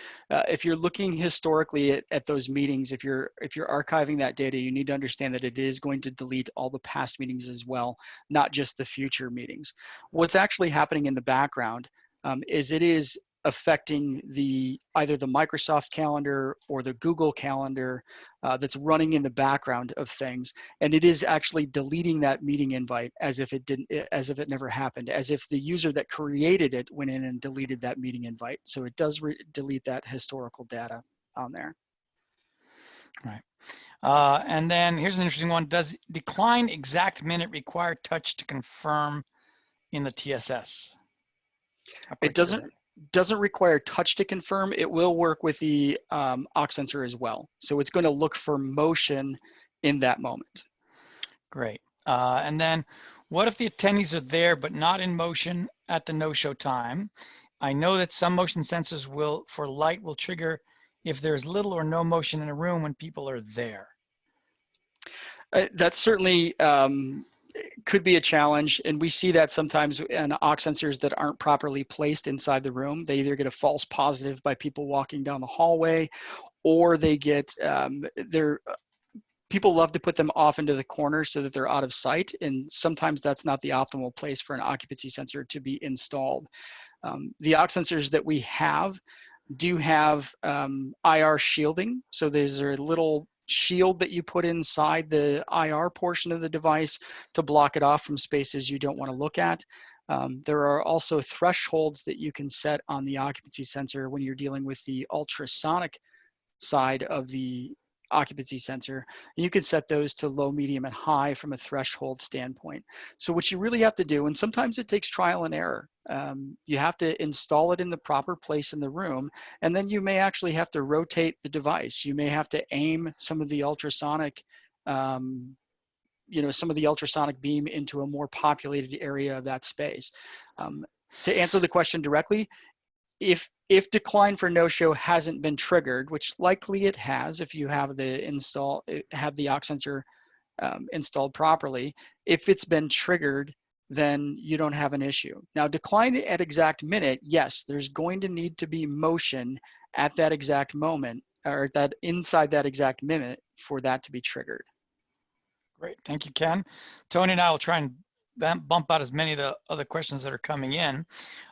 if you're looking historically at those meetings, if you're archiving that data, you need to understand that it is going to delete all the past meetings as well, not just the future meetings. What's actually happening in the background is it is affecting either the Microsoft calendar or the Google calendar that's running in the background of things, and it is actually deleting that meeting invite as if it never happened, as if the user that created it went in and deleted that meeting invite. So it does delete that historical data on there. Right. And then here's an interesting one. Does decline exact minute require touch to confirm in the TSS? It doesn't require touch to confirm. It will work with the aux sensor as well. So it's going to look for motion in that moment. Great. And then what if the attendees are there but not in motion at the no-show time? I know that some motion sensors for light will trigger if there's little or no motion in a room when people are there. That's certainly could be a challenge, and we see that sometimes in aux sensors that aren't properly placed inside the room. They either get a false positive by people walking down the hallway, or they get people love to put them off into the corner so that they're out of sight, and sometimes that's not the optimal place for an occupancy sensor to be installed. The aux sensors that we have do have IR shielding, so there's a little shield that you put inside the IR portion of the device to block it off from spaces you don't want to look at. There are also thresholds that you can set on the occupancy sensor when you're dealing with the ultrasonic side of the occupancy sensor. You can set those to low, medium, and high from a threshold standpoint. So what you really have to do, and sometimes it takes trial and error, you have to install it in the proper place in the room, and then you may actually have to rotate the device. You may have to aim some of the ultrasonic some of the ultrasonic beam into a more populated area of that space. To answer the question directly, if decline for no-show hasn't been triggered, which likely it has if you have the aux sensor installed properly, if it's been triggered, then you don't have an issue. Now, decline at exact minute, yes, there's going to need to be motion at that exact moment, or that inside that exact minute for that to be triggered. Great, thank you, Ken. Tony and I will try and bump out as many of the other questions that are coming in.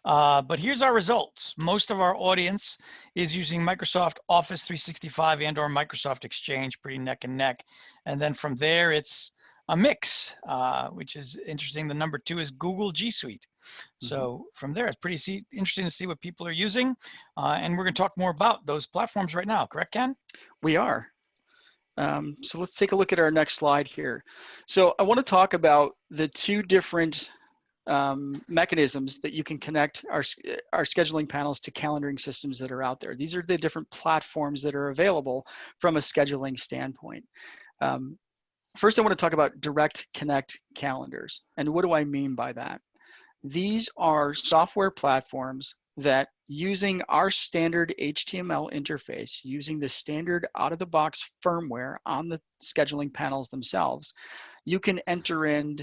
But here's our results. Most of our audience is using Microsoft Office 365 and or Microsoft Exchange, pretty neck and neck. And then from there, it's a mix, which is interesting. The number 2 is Google G Suite. So from there, it's pretty interesting to see what people are using. And we're going to talk more about those platforms right now. Correct, Ken? We are. So let's take a look at our next slide here. So I want to talk about the 2 different mechanisms that you can connect our scheduling panels to calendaring systems that are out there. These are the different platforms that are available from a scheduling standpoint. First, I want to talk about direct connect calendars. And what do I mean by that? These are software platforms that, using our standard HTML interface, using the standard out-of-the-box firmware on the scheduling panels themselves, you can enter in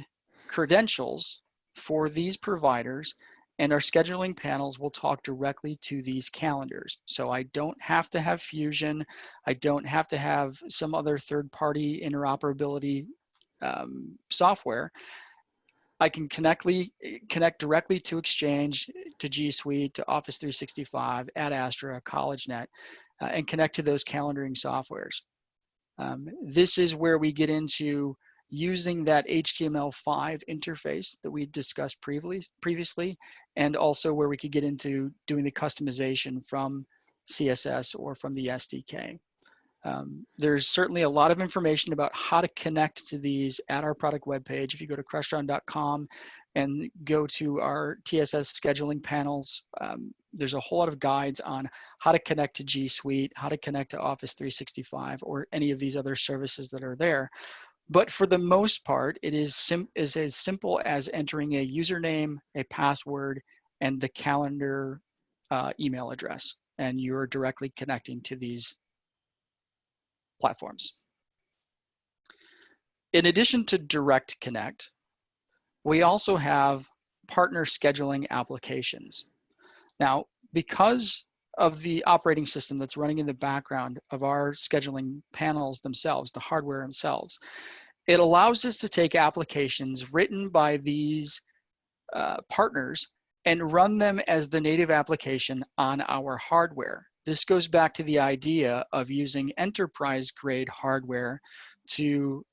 credentials for these providers, and our scheduling panels will talk directly to these calendars. So I don't have to have Fusion. I don't have to have some other third-party interoperability software. I can connect directly to Exchange, to G Suite, to Office 365, Ad Astra, CollegeNet, and connect to those calendaring softwares. This is where we get into using that HTML5 interface that we discussed previously, and also where we could get into doing the customization from CSS or from the SDK. There's certainly a lot of information about how to connect to these at our product webpage. If you go to crestron.com and go to our TSS scheduling panels, there's a whole lot of guides on how to connect to G Suite, how to connect to Office 365, or any of these other services that are there. But for the most part, it is as simple as entering a username, a password, and the calendar email address, and you're directly connecting to these platforms. In addition to Direct Connect, we also have partner scheduling applications. Now, because of the operating system that's running in the background of our scheduling panels themselves, the hardware themselves, it allows us to take applications written by these partners and run them as the native application on our hardware. This goes back to the idea of using enterprise-grade hardware to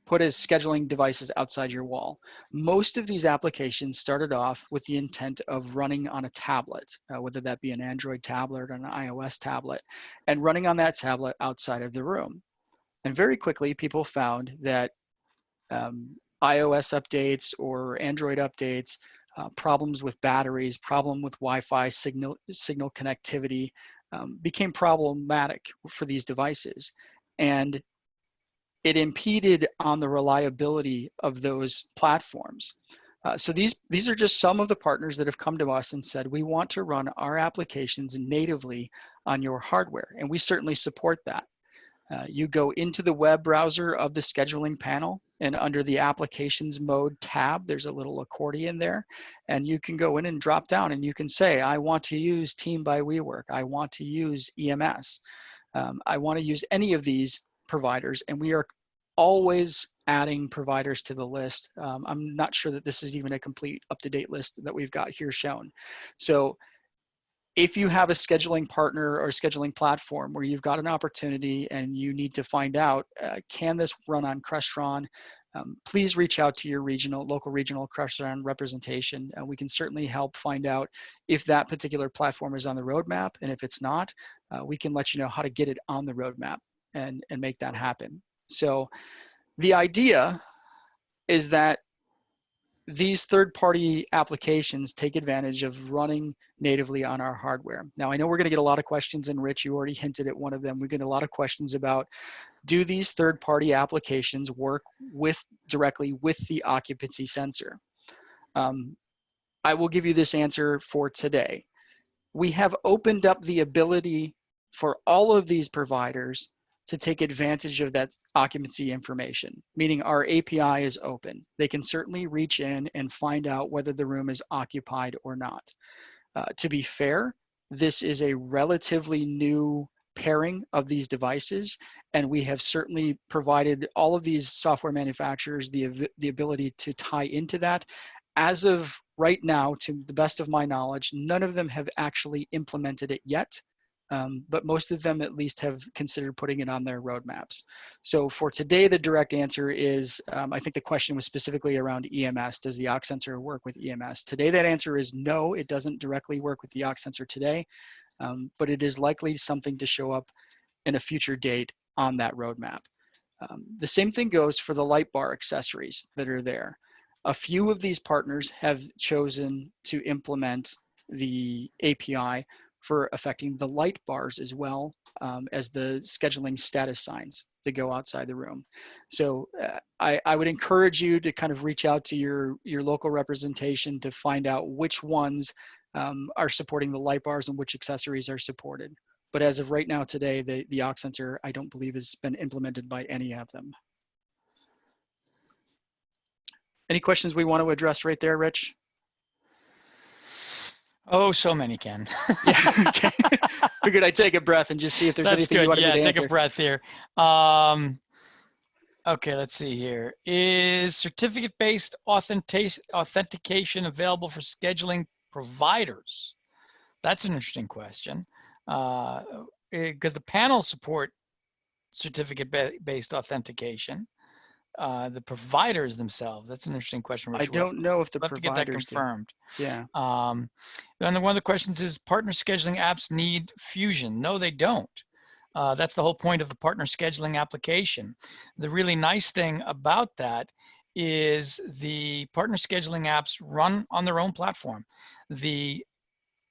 put as scheduling devices outside your wall. Most of these applications started off with the intent of running on a tablet, whether that be an Android tablet or an iOS tablet, and running on that tablet outside of the room. And very quickly, people found that iOS updates or Android updates, problems with batteries, problem with Wi-Fi signal connectivity became problematic for these devices. And it impeded on the reliability of those platforms. So these are just some of the partners that have come to us and said, we want to run our applications natively on your hardware. And we certainly support that. You go into the web browser of the scheduling panel, and under the applications mode tab, there's a little accordion there, and you can go in and drop down and you can say, I want to use Team by WeWork. I want to use EMS. I want to use any of these providers, and we are always adding providers to the list. I'm not sure that this is even a complete up-to-date list that we've got here shown. So if you have a scheduling partner or a scheduling platform where you've got an opportunity and you need to find out, can this run on Crestron, please reach out to your local regional Crestron representation. We can certainly help find out if that particular platform is on the roadmap, and if it's not, we can let you know how to get it on the roadmap and make that happen. So the idea is that these third-party applications take advantage of running natively on our hardware. Now, I know we're going to get a lot of questions, and Rich, you already hinted at one of them. We get a lot of questions about, do these third-party applications work directly with the occupancy sensor? I will give you this answer for today. We have opened up the ability for all of these providers to take advantage of that occupancy information, meaning our API is open. They can certainly reach in and find out whether the room is occupied or not. To be fair, this is a relatively new pairing of these devices, and we have certainly provided all of these software manufacturers the ability to tie into that. As of right now, to the best of my knowledge, none of them have actually implemented it yet, but most of them at least have considered putting it on their roadmaps. So for today, the direct answer is, I think the question was specifically around EMS. Does the Ox sensor work with EMS? Today, that answer is no, it doesn't directly work with the Ox sensor today, but it is likely something to show up in a future date on that roadmap. The same thing goes for the light bar accessories that are there. A few of these partners have chosen to implement the API for affecting the light bars as well as the scheduling status signs that go outside the room. So I would encourage you to kind of reach out to your local representation to find out which ones are supporting the light bars and which accessories are supported. But as of right now today, the Ox sensor, I don't believe has been implemented by any of them. Any questions we want to address right there, Rich? Oh, so many, Ken. Yeah, okay. Figured I'd take a breath and just see if there's That's anything good. you wanted me to take answer. a breath here. Okay, let's see here. Is certificate-based authentication available for scheduling providers? That's an interesting question. Because the panels support certificate-based authentication. The providers themselves, that's an interesting question, Rich. I don't know if the we'll have to get that providers confirmed. do. Yeah. And one of the questions is, partner scheduling apps need Fusion? No, they don't. That's the whole point of the partner scheduling application. The really nice thing about that is the partner scheduling apps run on their own platform. The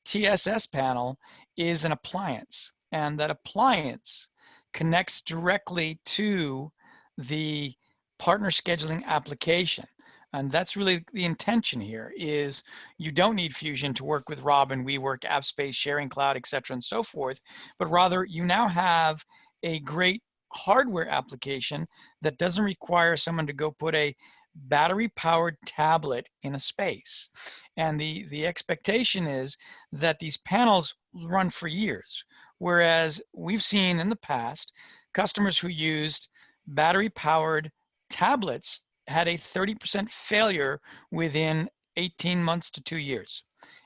TSS panel is an appliance, and that appliance connects directly to the partner scheduling application. And that's really the intention here, is you don't need Fusion to work with Robin, WeWork, Appspace, Sharing Cloud, et cetera, and so forth, but rather you now have a great hardware application that doesn't require someone to go put a battery-powered tablet in a space. And the expectation is that these panels run for years, whereas we've seen in the past customers who used battery-powered tablets had a 30% failure within 18 months to 2 years.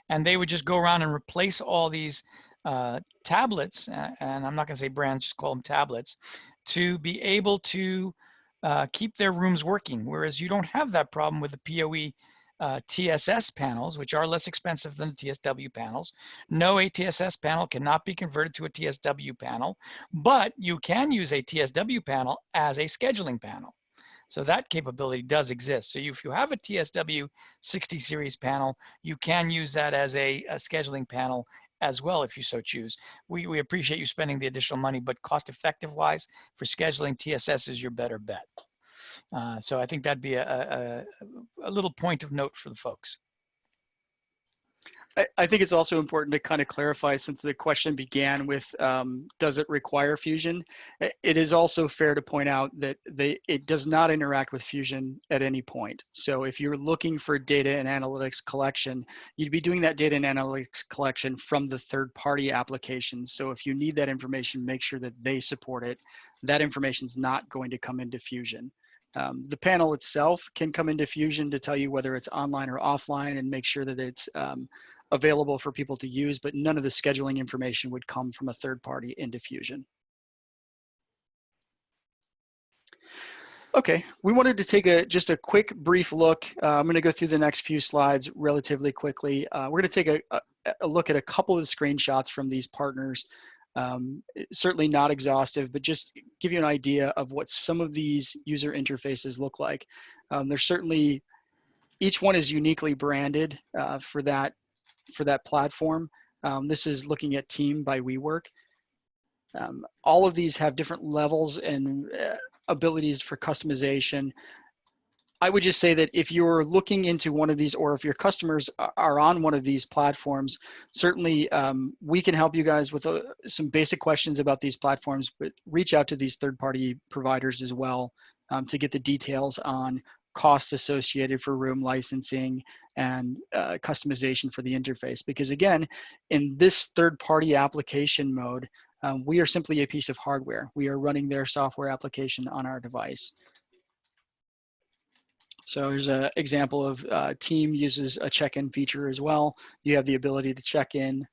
And they would just go around and replace all these tablets, and I'm not going to say brands, just call them tablets, to be able to keep their rooms working. Whereas you don't have that problem with the PoE TSS panels, which are less expensive than the TSW panels. No ATSS panel cannot be converted to a TSW panel, but you can use a TSW panel as a scheduling panel. So that capability does exist. So if you have a TSW 60 series panel, you can use that as a scheduling panel as well if you so choose. We appreciate you spending the additional money, but cost effective wise for scheduling, TSS is your better bet. So I think that'd be a little point of note for the folks. I think it's also important to kind of clarify, since the question began with, does it require Fusion? It is also fair to point out that it does not interact with Fusion at any point. So if you're looking for data and analytics collection, you'd be doing that data and analytics collection from the third-party applications. So if you need that information, make sure that they support it. That information is not going to come into Fusion. The panel itself can come into Fusion to tell you whether it's online or offline and make sure that it's available for people to use, but none of the scheduling information would come from a third party into Fusion. Okay, we wanted to take just a quick brief look. I'm going to go through the next few slides relatively quickly. We're going to take a look at a couple of the screenshots from these partners. Certainly not exhaustive, but just give you an idea of what some of these user interfaces look like. There's certainly, each one is uniquely branded for that platform. This is looking at Team by WeWork. All of these have different levels and abilities for customization. I would just say that if you're looking into one of these, or if your customers are on one of these platforms, certainly we can help you guys with some basic questions about these platforms, but reach out to these third-party providers as well to get the details on costs associated for room licensing and customization for the interface. Because again, in this third-party application mode, We are simply a piece of hardware. We are running their software application on our device. So here's an example of team uses a check-in feature as well. You have the ability to check in.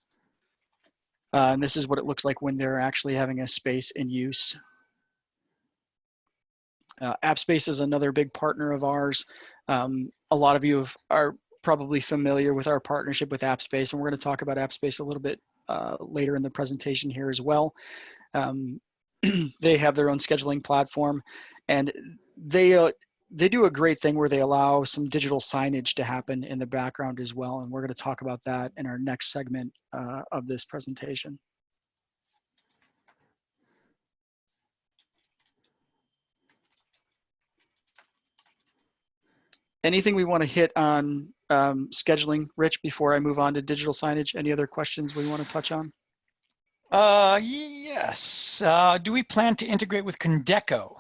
And this is what it looks like when they're actually having a space in use. Appspace is another big partner of ours. A lot of you are probably familiar with our partnership with Appspace, and we're going to talk about Appspace a little bit later in the presentation here as well. They have their own scheduling platform, and they do a great thing where they allow some digital signage to happen in the background as well, and we're going to talk about that in our next segment of this presentation. Anything we want to hit on scheduling, Rich, before I move on to digital signage? Any other questions we want to touch on? Yes. Do we plan to integrate with Condeco?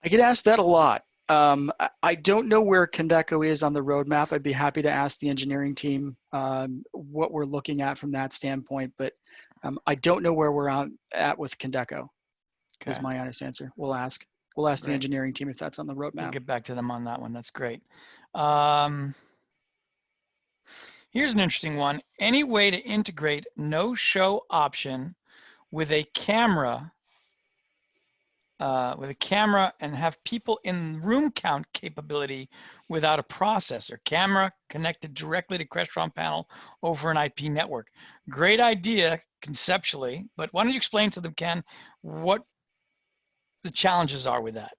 I get asked that a lot. I don't know where Condeco is on the roadmap. I'd be happy to ask the engineering team what we're looking at from that standpoint, but I don't know where we're at with Condeco. Okay. Is my honest answer. We'll ask. We'll ask the engineering team if that's on the roadmap. We'll get back to them on that one. That's great. Here's an interesting one. Any way to integrate no-show option with a camera and have people in room count capability without a processor? Camera connected directly to Crestron panel over an IP network. Great idea conceptually, but why don't you explain to them, Ken, what the challenges are with that?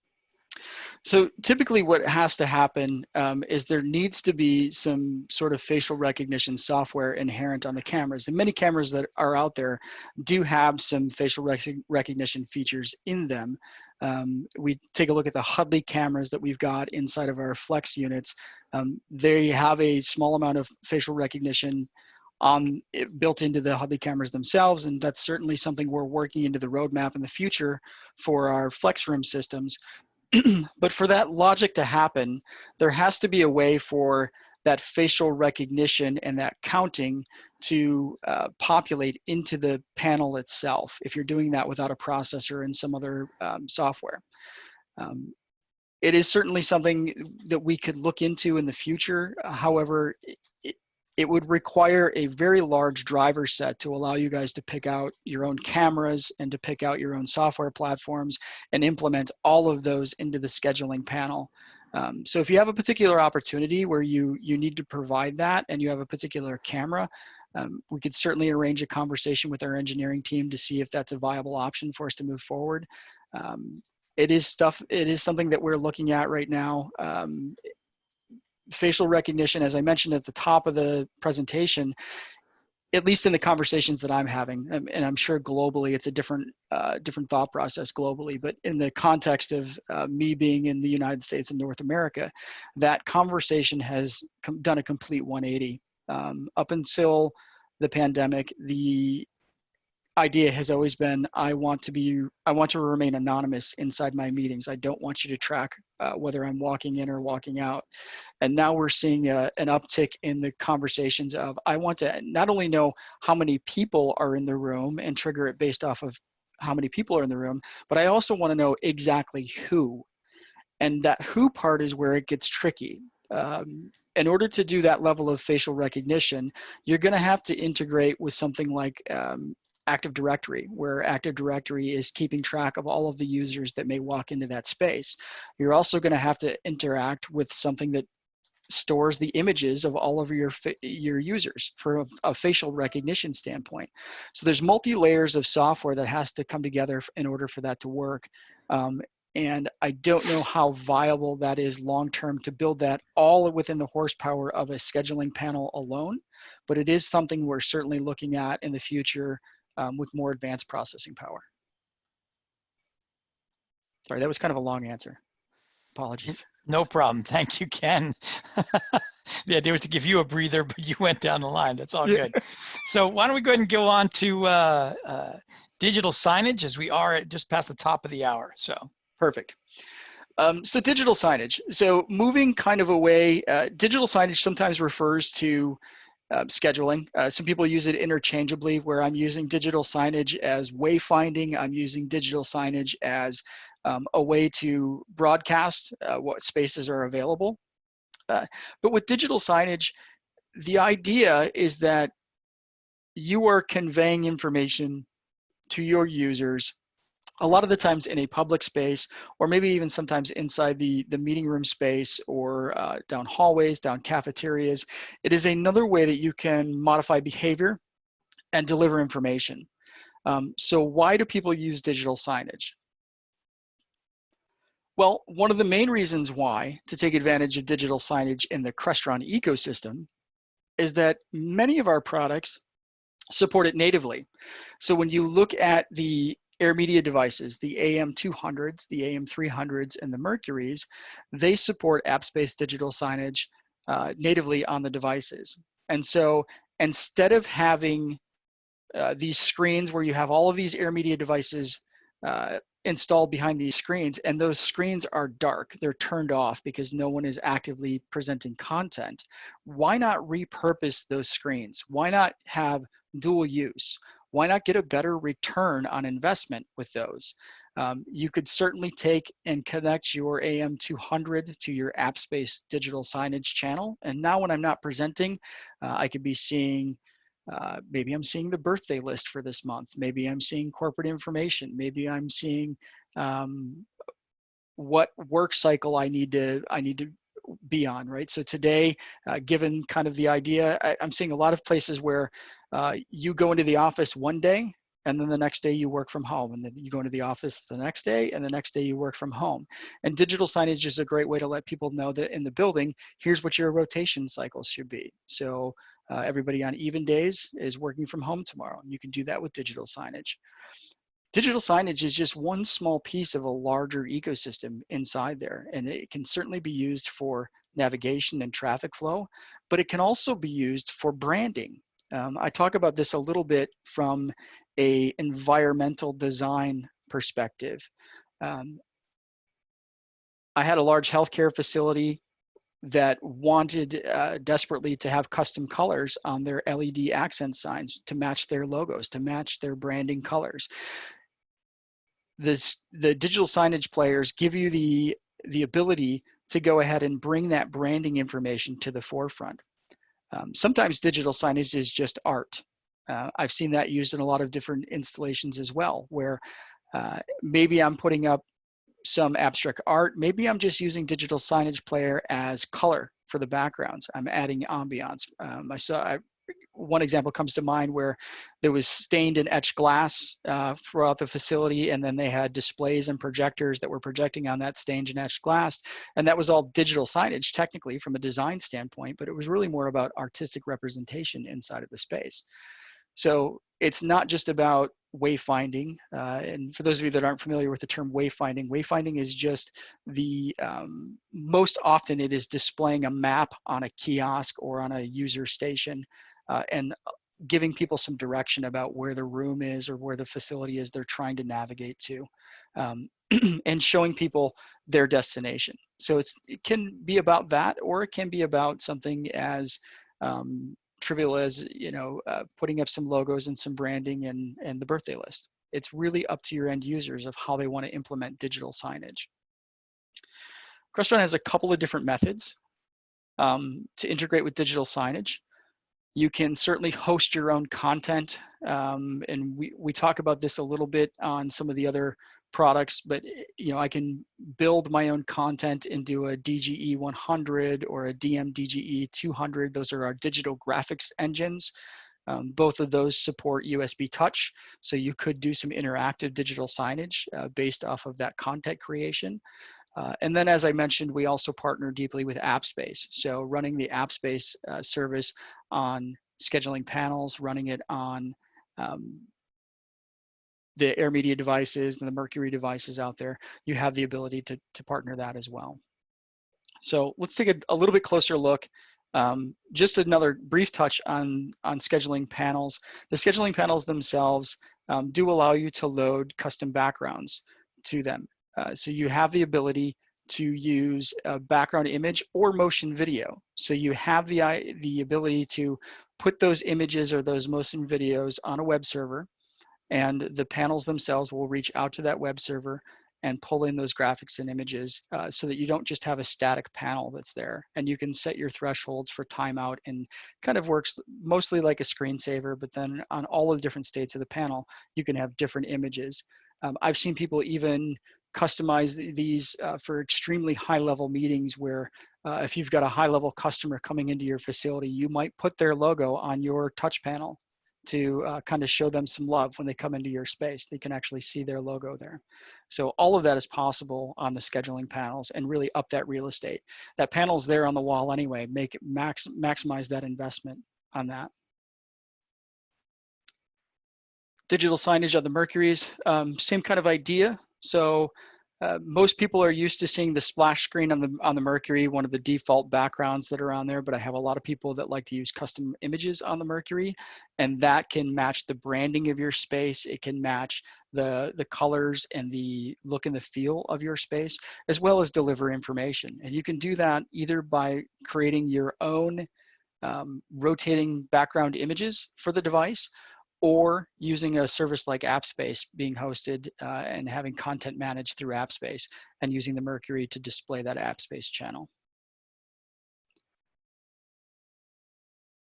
So typically what has to happen is there needs to be some sort of facial recognition software inherent on the cameras. And many cameras that are out there do have some facial recognition features in them. We take a look at the Hudley cameras that we've got inside of our Flex units. They have a small amount of facial recognition built into the Hudley cameras themselves, and that's certainly something we're working into the roadmap in the future for our Flex room systems. But for that logic to happen, there has to be a way for that facial recognition and that counting to populate into the panel itself if you're doing that without a processor and some other software. It is certainly something that we could look into in the future. However, it would require a very large driver set to allow you guys to pick out your own cameras and to pick out your own software platforms and implement all of those into the scheduling panel. So if you have a particular opportunity where you need to provide that and you have a particular camera, we could certainly arrange a conversation with our engineering team to see if that's a viable option for us to move forward. It is something that we're looking at right now. Facial recognition, as I mentioned at the top of the presentation, at least in the conversations that I'm having, and I'm sure globally it's a different thought process globally, but in the context of me being in the United States and North America, that conversation has done a complete 180. Up until the pandemic, the idea has always been, I want to remain anonymous inside my meetings. I don't want you to track whether I'm walking in or walking out. And now we're seeing an uptick in the conversations of, I want to not only know how many people are in the room and trigger it based off of how many people are in the room, but I also want to know exactly who. And that who part is where it gets tricky. In order to do that level of facial recognition, you're going to have to integrate with something like Active Directory, where Active Directory is keeping track of all of the users that may walk into that space. You're also going to have to interact with something that stores the images of all of your users for a facial recognition standpoint. So there's multi-layers of software that has to come together in order for that to work. And I don't know how viable that is long-term to build that all within the horsepower of a scheduling panel alone, but it is something we're certainly looking at in the future with more advanced processing power. Sorry, that was kind of a long answer. Apologies. No problem. Thank you, Ken. The idea was to give you a breather, but you went down the line. That's all good. So why don't we go ahead and go on to digital signage, as we are just past the top of the hour. So perfect. So digital signage. So moving kind of away, digital signage sometimes refers to scheduling. Some people use it interchangeably, where I'm using digital signage as wayfinding. I'm using digital signage as a way to broadcast what spaces are available. But with digital signage, the idea is that you are conveying information to your users a lot of the times in a public space, or maybe even sometimes inside the meeting room space, or down hallways, down cafeterias. It is another way that you can modify behavior and deliver information. So why do people use digital signage? Well, one of the main reasons why to take advantage of digital signage in the Crestron ecosystem is that many of our products support it natively. So when you look at the air media devices, the AM200s, the AM300s, and the Mercuries, they support Appspace digital signage natively on the devices. And so instead of having these screens where you have all of these air media devices installed behind these screens, and those screens are dark, they're turned off because no one is actively presenting content, why not repurpose those screens? Why not have dual use? Why not get a better return on investment with those? You could certainly take and connect your AM200 to your Appspace digital signage channel. And now when I'm not presenting, I could be seeing, maybe I'm seeing the birthday list for this month. Maybe I'm seeing corporate information. Maybe I'm seeing what work cycle I need to be on, right? So today, given kind of the idea, I'm seeing a lot of places where you go into the office one day, and then the next day you work from home, and then you go into the office the next day, and the next day you work from home. And digital signage is a great way to let people know that in the building, here's what your rotation cycles should be. So everybody on even days is working from home tomorrow. You can do that with digital signage. Digital signage is just one small piece of a larger ecosystem inside there, and it can certainly be used for navigation and traffic flow, but it can also be used for branding. I talk about this a little bit from an environmental design perspective. I had a large healthcare facility that wanted desperately to have custom colors on their LED accent signs to match their logos, to match their branding colors. The digital signage players give you the ability to go ahead and bring that branding information to the forefront. Sometimes digital signage is just art. I've seen that used in a lot of different installations as well, where maybe I'm putting up some abstract art. Maybe I'm just using digital signage player as color for the backgrounds. I'm adding ambiance. One example comes to mind where there was stained and etched glass throughout the facility, and then they had displays and projectors that were projecting on that stained and etched glass. And that was all digital signage technically from a design standpoint, but it was really more about artistic representation inside of the space. So it's not just about wayfinding. And for those of you that aren't familiar with the term wayfinding, wayfinding is just the, most often it is displaying a map on a kiosk or on a user station and giving people some direction about where the room is or where the facility is they're trying to navigate to, and showing people their destination. So it can be about that, or it can be about something as trivial as, you know, putting up some logos and some branding and the birthday list. It's really up to your end users of how they want to implement digital signage. Crestron has a couple of different methods to integrate with digital signage. You can certainly host your own content, and we talk about this a little bit on some of the other products, but you know, I can build my own content into a DGE 100 or a DGE 200. Those are our digital graphics engines. Both of those support USB touch, so you could do some interactive digital signage based off of that content creation. And then, as I mentioned, we also partner deeply with Appspace. So running the Appspace service on scheduling panels, running it on the Air Media devices and the Mercury devices out there, you have the ability to partner that as well. So let's take a little bit closer look. Just another brief touch on scheduling panels. The scheduling panels themselves do allow you to load custom backgrounds to them. So you have the ability to use a background image or motion video. So you have the ability to put those images or those motion videos on a web server, and the panels themselves will reach out to that web server and pull in those graphics and images so that you don't just have a static panel that's there. And you can set your thresholds for timeout, and kind of works mostly like a screensaver, but then on all of the different states of the panel, you can have different images. I've seen people even customize these for extremely high level meetings where if you've got a high level customer coming into your facility, you might put their logo on your touch panel to kind of show them some love when they come into your space. They can actually see their logo there. So all of that is possible on the scheduling panels, and really up that real estate. That panel's there on the wall anyway, make it maximize that investment on that. Digital signage of the Mercuries, same kind of idea. So most people are used to seeing the splash screen on the Mercury, one of the default backgrounds that are on there, but I have a lot of people that like to use custom images on the Mercury, and that can match the branding of your space. It can match the colors and the look and the feel of your space, as well as deliver information. And you can do that either by creating your own rotating background images for the device, or using a service like Appspace being hosted and having content managed through Appspace, and using the Mercury to display that Appspace channel.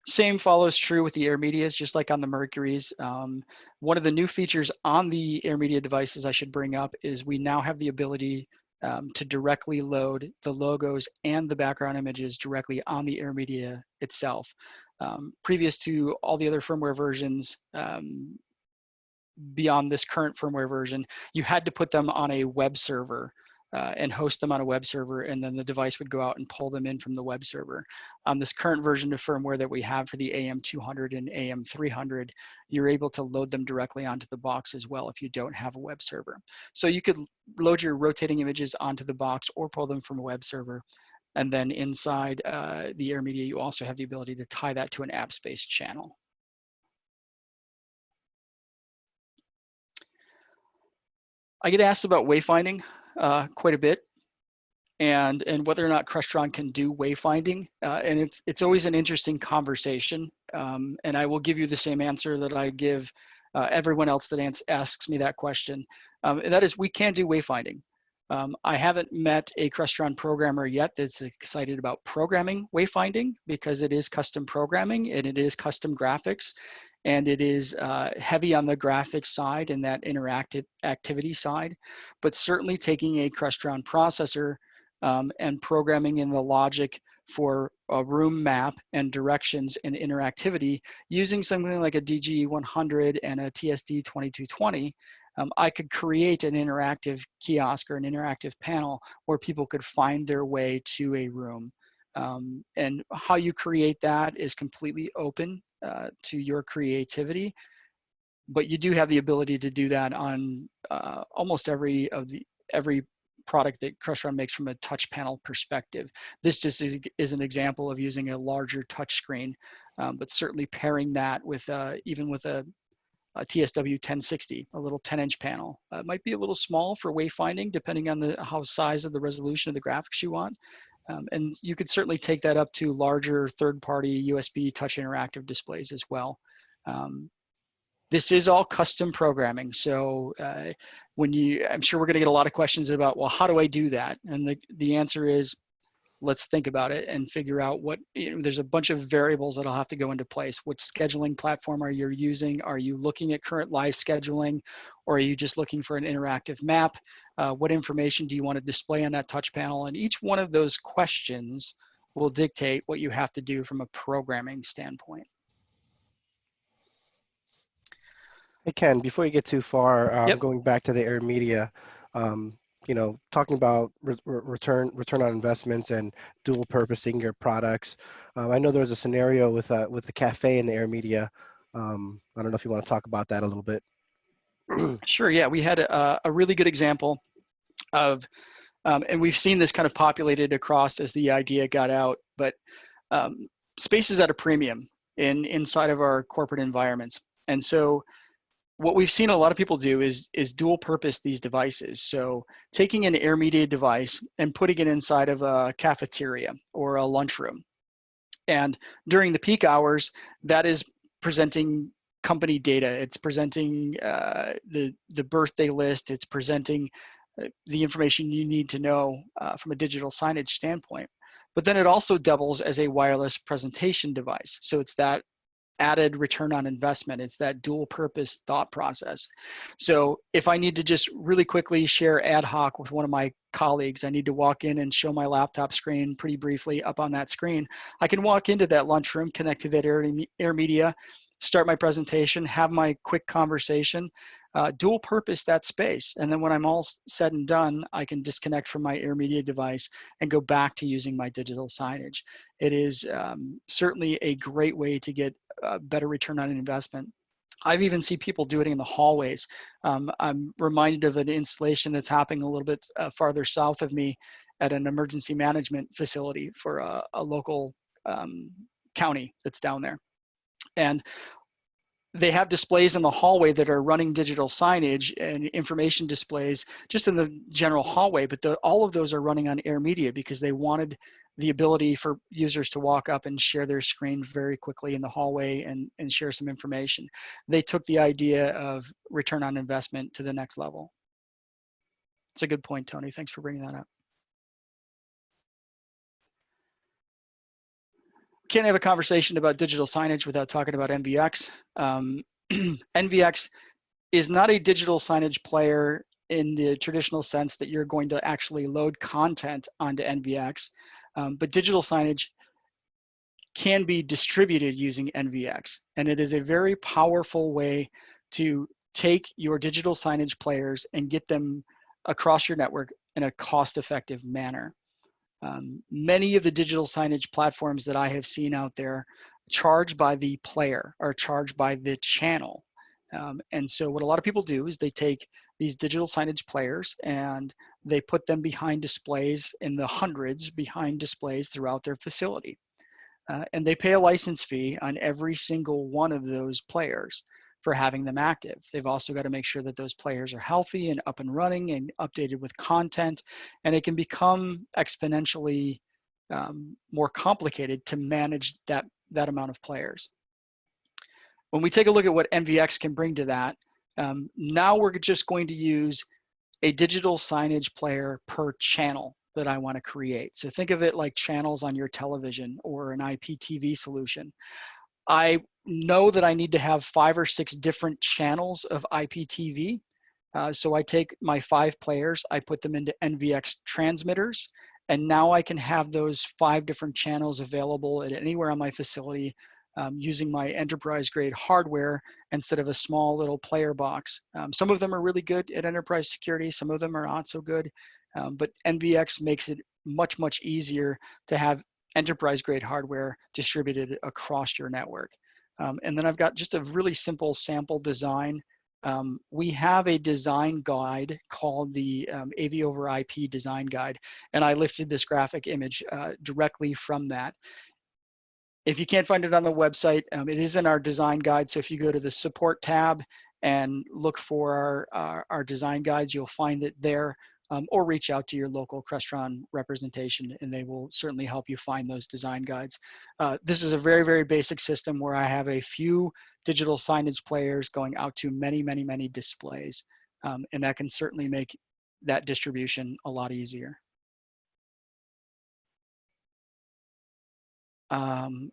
Same follows true with the AirMedias, just like on the Mercuries. One of the new features on the AirMedia devices I should bring up is we now have the ability to directly load the logos and the background images directly on the AirMedia itself. Previous to all the other firmware versions, beyond this current firmware version, you had to put them on a web server and host them on a web server, and then the device would go out and pull them in from the web server. On this current version of firmware that we have for the AM200 and AM300, you're able to load them directly onto the box as well if you don't have a web server. So you could load your rotating images onto the box or pull them from a web server. And then inside the AirMedia, you also have the ability to tie that to an Appspace channel. I get asked about wayfinding quite a bit, and whether or not Crestron can do wayfinding, and it's always an interesting conversation. And I will give you the same answer that I give everyone else that asks me that question. And that is, we can do wayfinding. I haven't met a Crestron programmer yet that's excited about programming wayfinding, because it is custom programming and it is custom graphics, and it is heavy on the graphics side and that interactive activity side. But certainly taking a Crestron processor and programming in the logic for a room map and directions and interactivity using something like a DG100 and a TSD2220, I could create an interactive kiosk or an interactive panel where people could find their way to a room. And how you create that is completely open to your creativity, but you do have the ability to do that on almost every product that Crestron makes from a touch panel perspective. This just is an example of using a larger touch screen, but certainly pairing that with even with a TSW 1060, a little 10-inch panel. It might be a little small for wayfinding, depending on how size of the resolution of the graphics you want. And you could certainly take that up to larger third-party USB touch interactive displays as well. This is all custom programming. So I'm sure we're gonna get a lot of questions about, well, how do I do that? And the answer is, let's think about it and figure out what, there's a bunch of variables that'll have to go into place. Which scheduling platform are you using? Are you looking at current live scheduling, or are you just looking for an interactive map? What information do you want to display on that touch panel? And each one of those questions will dictate what you have to do from a programming standpoint. Hey, Ken, before you get too far, Yep. going back to the AirMedia, talking about return on investments and dual purposing your products. I know there was a scenario with the cafe in the AirMedia. I don't know if you want to talk about that a little bit. Sure, yeah, we had a really good example of, and we've seen this kind of populated across as the idea got out, but space is at a premium inside of our corporate environments. And so what we've seen a lot of people do is dual purpose these devices. So taking an AirMedia device and putting it inside of a cafeteria or a lunchroom. And during the peak hours, that is presenting company data. It's presenting the birthday list. It's presenting the information you need to know from a digital signage standpoint. But then it also doubles as a wireless presentation device. So it's that added return on investment. It's that dual purpose thought process. So if I need to just really quickly share ad hoc with one of my colleagues, I need to walk in and show my laptop screen pretty briefly up on that screen. I can walk into that lunchroom, connect to that air media, start my presentation, have my quick conversation, dual purpose that space. And then when I'm all said and done, I can disconnect from my air media device and go back to using my digital signage. It is certainly a great way to get better return on investment. I've even seen people do it in the hallways. I'm reminded of an installation that's happening a little bit farther south of me at an emergency management facility for a local county that's down there. And they have displays in the hallway that are running digital signage and information displays just in the general hallway, but all of those are running on air media because they wanted the ability for users to walk up and share their screen very quickly in the hallway and share some information. They took the idea of return on investment to the next level. It's a good point, Tony. Thanks for bringing that up. Can't have a conversation about digital signage without talking about NVX. NVX is not a digital signage player in the traditional sense that you're going to actually load content onto NVX, but digital signage can be distributed using NVX, and it is a very powerful way to take your digital signage players and get them across your network in a cost-effective manner. Many of the digital signage platforms that I have seen out there charge by the player or charge by the channel. And so what a lot of people do is they take these digital signage players and they put them behind displays in the hundreds behind displays throughout their facility. And they pay a license fee on every single one of those players for having them active. They've also got to make sure that those players are healthy and up and running and updated with content, and it can become exponentially more complicated to manage that amount of players. When we take a look at what NVX can bring to that, now we're just going to use a digital signage player per channel that I want to create. So think of it like channels on your television or an IPTV solution. I know that I need to have 5 or 6 different channels of IPTV. So I take my 5 players, I put them into NVX transmitters, and now I can have those 5 different channels available at anywhere on my facility using my enterprise grade hardware instead of a small little player box. Some of them are really good at enterprise security, some of them are not so good, but NVX makes it much, much easier to have enterprise grade hardware distributed across your network. And then I've got just a really simple sample design. We have a design guide called the AV over IP design guide, and I lifted this graphic image directly from that. If you can't find it on the website, it is in our design guide. So if you go to the support tab and look for our design guides, you'll find it there. Or reach out to your local Crestron representation and they will certainly help you find those design guides. This is a very, very basic system where I have a few digital signage players going out to many, many, many displays. And that can certainly make that distribution a lot easier.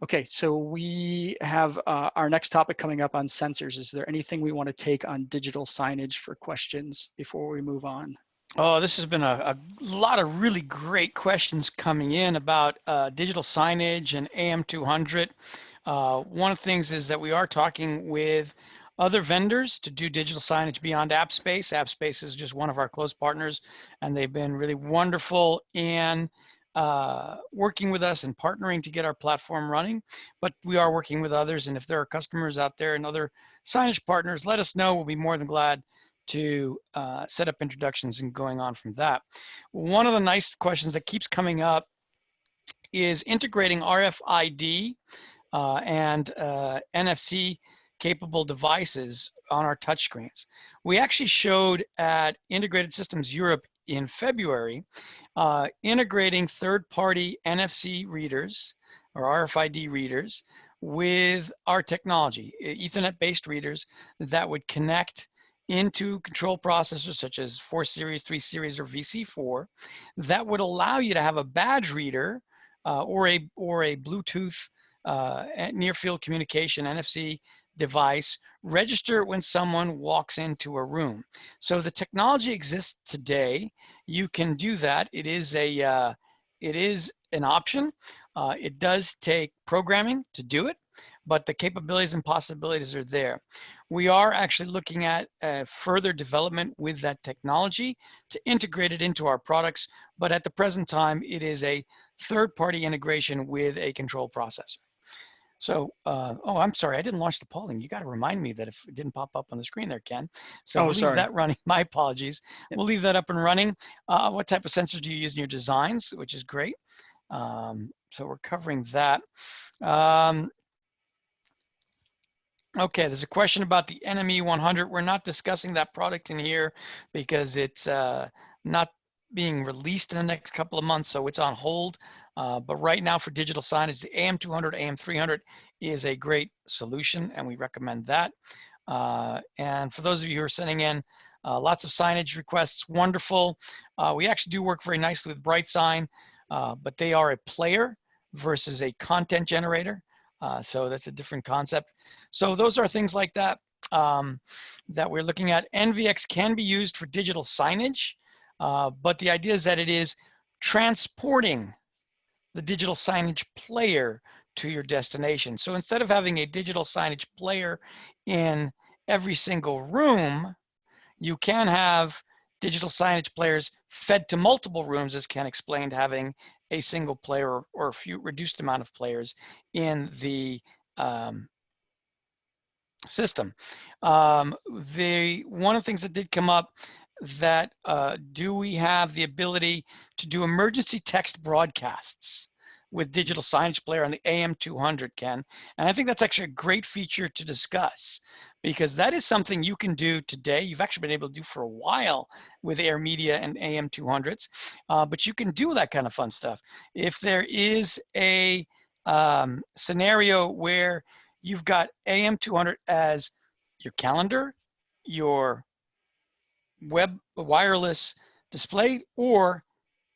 Okay, so we have our next topic coming up on sensors. Is there anything we want to take on digital signage for questions before we move on? Oh, this has been a lot of really great questions coming in about digital signage and AM200. One of the things is that we are talking with other vendors to do digital signage beyond Appspace. Appspace is just one of our close partners, and they've been really wonderful in working with us and partnering to get our platform running. But we are working with others, and if there are customers out there and other signage partners, let us know. We'll be more than glad to set up introductions and going on from that. One of the nice questions that keeps coming up is integrating RFID and NFC capable devices on our touchscreens. We actually showed at Integrated Systems Europe in February, integrating third-party NFC readers or RFID readers with our technology, Ethernet-based readers that would connect into control processors such as 4 series, 3 series, or VC4 that would allow you to have a badge reader or a Bluetooth near field communication NFC device register when someone walks into a room. So the technology exists today. You can do that. It is an option. It does take programming to do it, but the capabilities and possibilities are there. We are actually looking at further development with that technology to integrate it into our products, but at the present time, it is a third-party integration with a control processor. So, oh, I'm sorry, I didn't launch the polling. You got to remind me that if it didn't pop up on the screen there, Ken. So Oh, we'll leave sorry. that running. My apologies. Yep. We'll leave that up and running. What type of sensors do you use in your designs, which is great. So we're covering that. Okay, there's a question about the NME 100. We're not discussing that product in here because it's not being released in the next couple of months, so it's on hold. But right now for digital signage, the AM200, AM300 is a great solution, and we recommend that. And for those of you who are sending in lots of signage requests, wonderful. We actually do work very nicely with BrightSign, but they are a player versus a content generator. So that's a different concept. So those are things like that that we're looking at. NVX can be used for digital signage, but the idea is that it is transporting the digital signage player to your destination. So instead of having a digital signage player in every single room, you can have digital signage players fed to multiple rooms, as Ken explained, having a single player or a few reduced amount of players in the system. One of the things that did come up that do we have the ability to do emergency text broadcasts with digital signage player on the AM200, Ken? And I think that's actually a great feature to discuss because that is something you can do today. You've actually been able to do for a while with Air Media and AM200s, but you can do that kind of fun stuff. If there is a scenario where you've got AM200 as your calendar, your web wireless display, or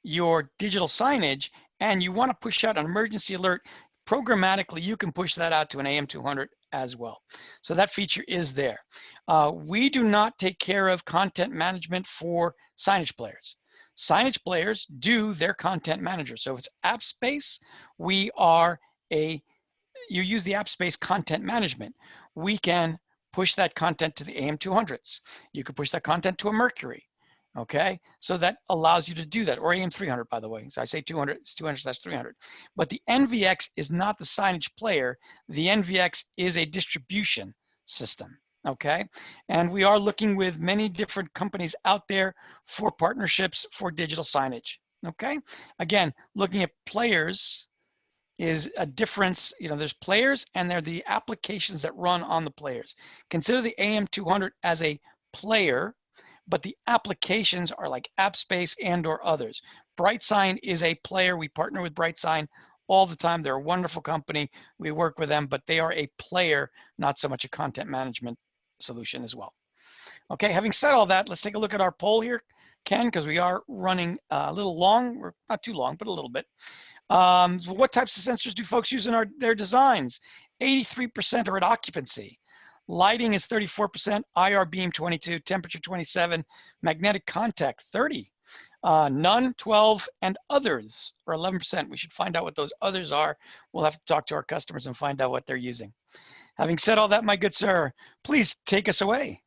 your digital signage, and you want to push out an emergency alert, programmatically, you can push that out to an AM200 as well. So that feature is there. We do not take care of content management for signage players. Signage players do their content manager. So if it's Appspace, you use the Appspace content management. We can push that content to the AM200s. You could push that content to a Mercury. Okay, so that allows you to do that, or AM300, by the way. So I say 200, it's 200/300. But the NVX is not the signage player. The NVX is a distribution system, okay? And we are looking with many different companies out there for partnerships for digital signage, okay? Again, looking at players is a difference. You know, there's players and they're the applications that run on the players. Consider the AM200 as a player, but the applications are like Appspace and or others. BrightSign is a player. We partner with BrightSign all the time. They're a wonderful company. We work with them, but they are a player, not so much a content management solution as well. Okay, having said all that, let's take a look at our poll here, Ken, because we are running a little long. We're not too long, but a little bit. So what types of sensors do folks use in their designs? 83% are at occupancy. Lighting is 34%, IR beam 22, temperature 27, magnetic contact 30, none 12, and others are 11%. We should find out what those others are. We'll have to talk to our customers and find out what they're using. Having said all that, my good sir, please take us away.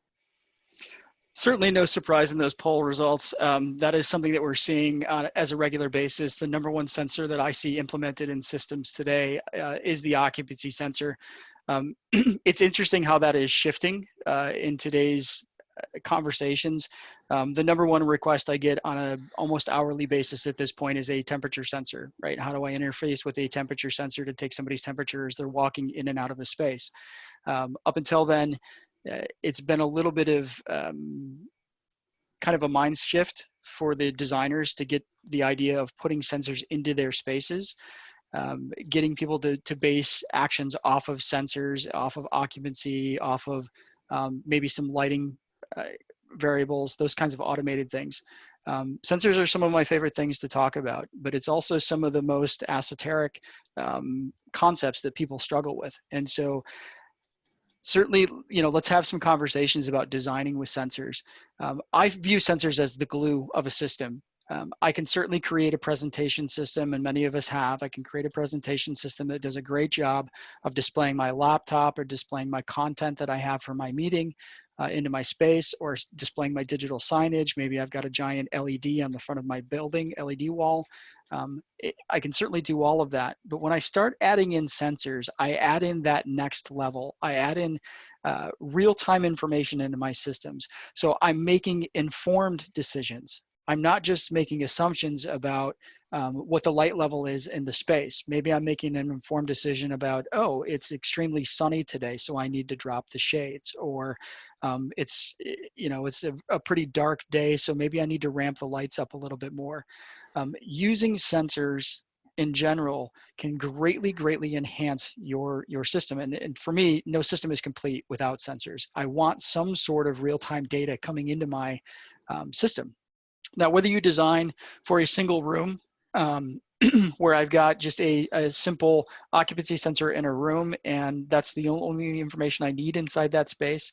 Certainly no surprise in those poll results. That is something that we're seeing as a regular basis. The #1 sensor that I see implemented in systems today is the occupancy sensor. It's interesting how that is shifting in today's conversations. The #1 request I get on an almost hourly basis at this point is a temperature sensor, right? How do I interface with a temperature sensor to take somebody's temperature as they're walking in and out of a space? Up until then, it's been a little bit of kind of a mind shift for the designers to get the idea of putting sensors into their spaces, getting people to base actions off of sensors, off of occupancy, off of maybe some lighting variables, those kinds of automated things. Sensors are some of my favorite things to talk about, but it's also some of the most esoteric concepts that people struggle with. And so certainly, let's have some conversations about designing with sensors. I view sensors as the glue of a system. I can certainly create a presentation system, and many of us have. I can create a presentation system that does a great job of displaying my laptop or displaying my content that I have for my meeting into my space, or displaying my digital signage. Maybe I've got a giant LED on the front of my building, LED wall. I can certainly do all of that. But when I start adding in sensors, I add in that next level. I add in real-time information into my systems. So I'm making informed decisions. I'm not just making assumptions about what the light level is in the space. Maybe I'm making an informed decision about, oh, it's extremely sunny today, so I need to drop the shades. Or it's a pretty dark day, so maybe I need to ramp the lights up a little bit more. Using sensors in general can greatly enhance your system. And for me, no system is complete without sensors. I want some sort of real-time data coming into my system. Now, whether you design for a single room, where I've got just a simple occupancy sensor in a room, and that's the only information I need inside that space,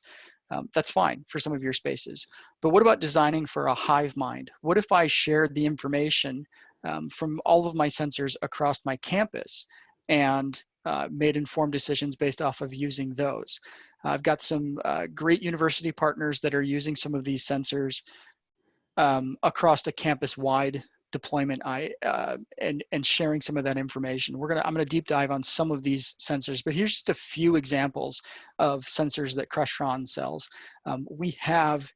that's fine for some of your spaces. But what about designing for a hive mind? What if I shared the information from all of my sensors across my campus and made informed decisions based off of using those? I've got some great university partners that are using some of these sensors across a campus-wide deployment, and sharing some of that information. I'm gonna deep dive on some of these sensors, but here's just a few examples of sensors that Crestron sells. We have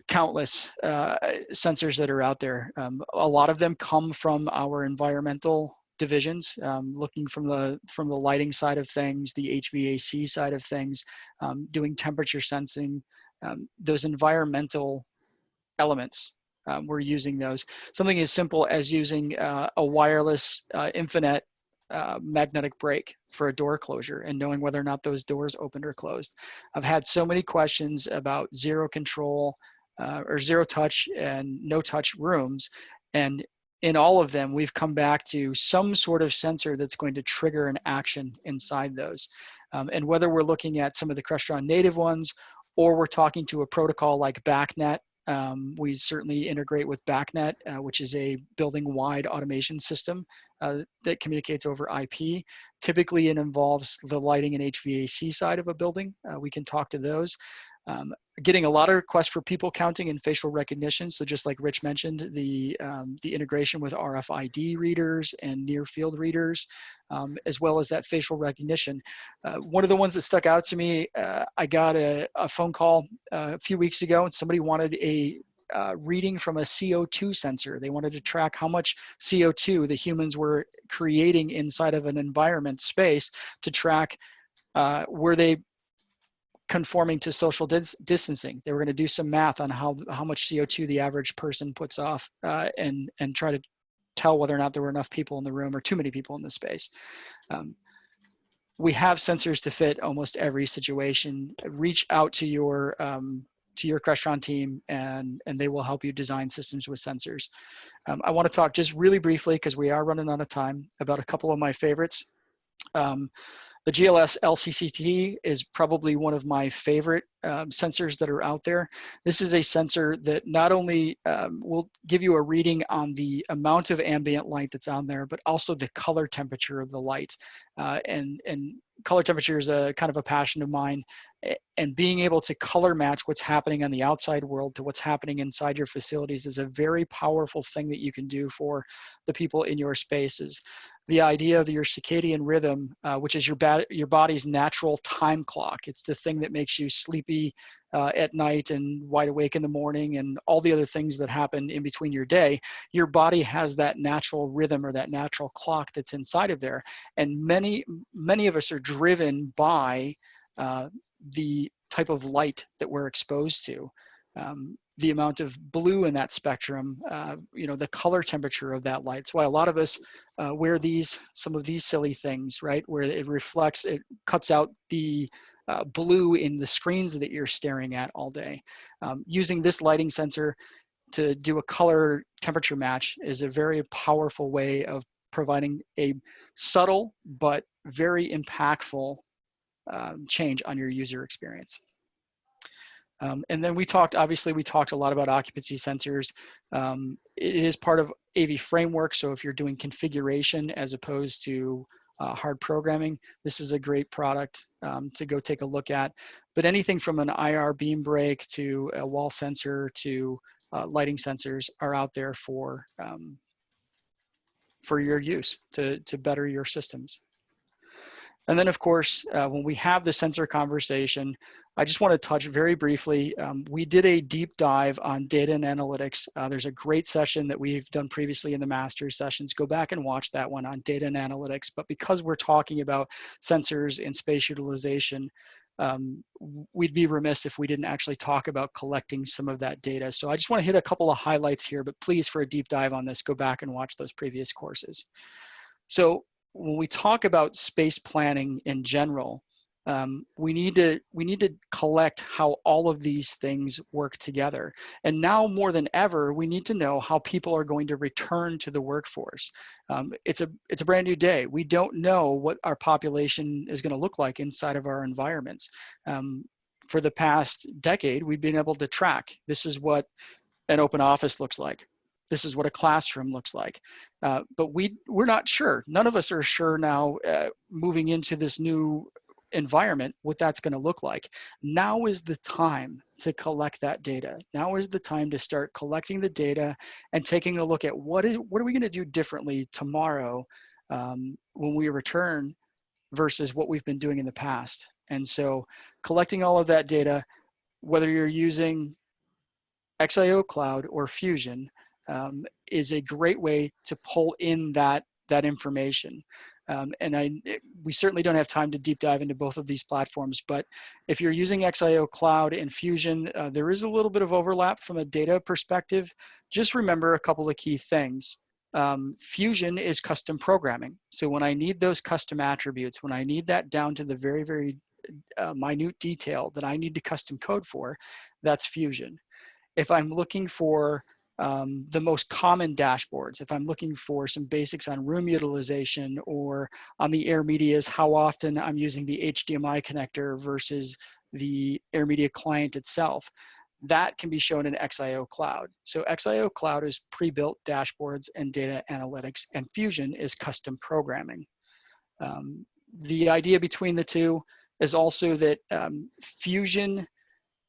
countless sensors that are out there. A lot of them come from our environmental divisions, looking from the lighting side of things, the HVAC side of things, doing temperature sensing, those environmental elements. We're using those. Something as simple as using a wireless infinite magnetic brake for a door closure and knowing whether or not those doors opened or closed. I've had so many questions about zero control or zero touch and no touch rooms, and in all of them, we've come back to some sort of sensor that's going to trigger an action inside those. And whether we're looking at some of the Crestron native ones, or we're talking to a protocol like BACnet. We certainly integrate with BACnet, which is a building-wide automation system that communicates over IP. Typically, it involves the lighting and HVAC side of a building. We can talk to those. Getting a lot of requests for people counting and facial recognition. So just like Rich mentioned, the integration with RFID readers and near-field readers, as well as that facial recognition. One of the ones that stuck out to me, I got a phone call a few weeks ago, and somebody wanted a reading from a CO2 sensor. They wanted to track how much CO2 the humans were creating inside of an environment space to track were they conforming to social distancing. They were going to do some math on how much CO2 the average person puts off and try to tell whether or not there were enough people in the room or too many people in the space. We have sensors to fit almost every situation. Reach out to your Crestron team, and they will help you design systems with sensors. I want to talk just really briefly, because we are running out of time, about a couple of my favorites. The GLS LCCT is probably one of my favorite sensors that are out there. This is a sensor that not only will give you a reading on the amount of ambient light that's on there, but also the color temperature of the light. And color temperature is a kind of a passion of mine. And being able to color match what's happening on the outside world to what's happening inside your facilities is a very powerful thing that you can do for the people in your spaces. The idea of your circadian rhythm, which is your body's natural time clock. It's the thing that makes you sleepy at night and wide awake in the morning, and all the other things that happen in between your day. Your body has that natural rhythm or that natural clock that's inside of there. And many of us are driven by the type of light that we're exposed to. the amount of blue in that spectrum, you know, the color temperature of that light. That's why a lot of us wear some of these silly things, right? Where it reflects, it cuts out the blue in the screens that you're staring at all day. Using this lighting sensor to do a color temperature match is a very powerful way of providing a subtle but very impactful change on your user experience. And then obviously we talked a lot about occupancy sensors. It is part of AV framework, so if you're doing configuration as opposed to hard programming, this is a great product to go take a look at. But anything from an IR beam break to a wall sensor to lighting sensors are out there for your use to better your systems. And then, of course, when we have the sensor conversation, I just want to touch very briefly. We did a deep dive on data and analytics. There's a great session that we've done previously in the Masters sessions. Go back and watch that one on data and analytics. But because we're talking about sensors and space utilization, we'd be remiss if we didn't actually talk about collecting some of that data. So I just want to hit a couple of highlights here, but please, for a deep dive on this, go back and watch those previous courses. So when we talk about space planning in general, we need to collect how all of these things work together. And now more than ever, we need to know how people are going to return to the workforce. It's a brand new day. We don't know what our population is going to look like inside of our environments. For the past decade, we've been able to track. This is what an open office looks like. This is what a classroom looks like. But we're not sure. None of us are sure now moving into this new environment what that's going to look like. Now is the time to collect that data. Now is the time to start collecting the data and taking a look at what are we going to do differently tomorrow when we return versus what we've been doing in the past. And so collecting all of that data, whether you're using XIO Cloud or Fusion, is a great way to pull in that information. And we certainly don't have time to deep dive into both of these platforms, but if you're using XIO Cloud and Fusion, there is a little bit of overlap from a data perspective. Just remember a couple of key things. Fusion is custom programming. So when I need those custom attributes, when I need that down to the very, very minute detail that I need to custom code for, that's Fusion. If I'm looking for the most common dashboards, if I'm looking for some basics on room utilization or on the Air Medias, how often I'm using the HDMI connector versus the Air Media client itself, that can be shown in XIO Cloud. So XIO Cloud is pre-built dashboards and data analytics, and Fusion is custom programming. The idea between the two is also that Fusion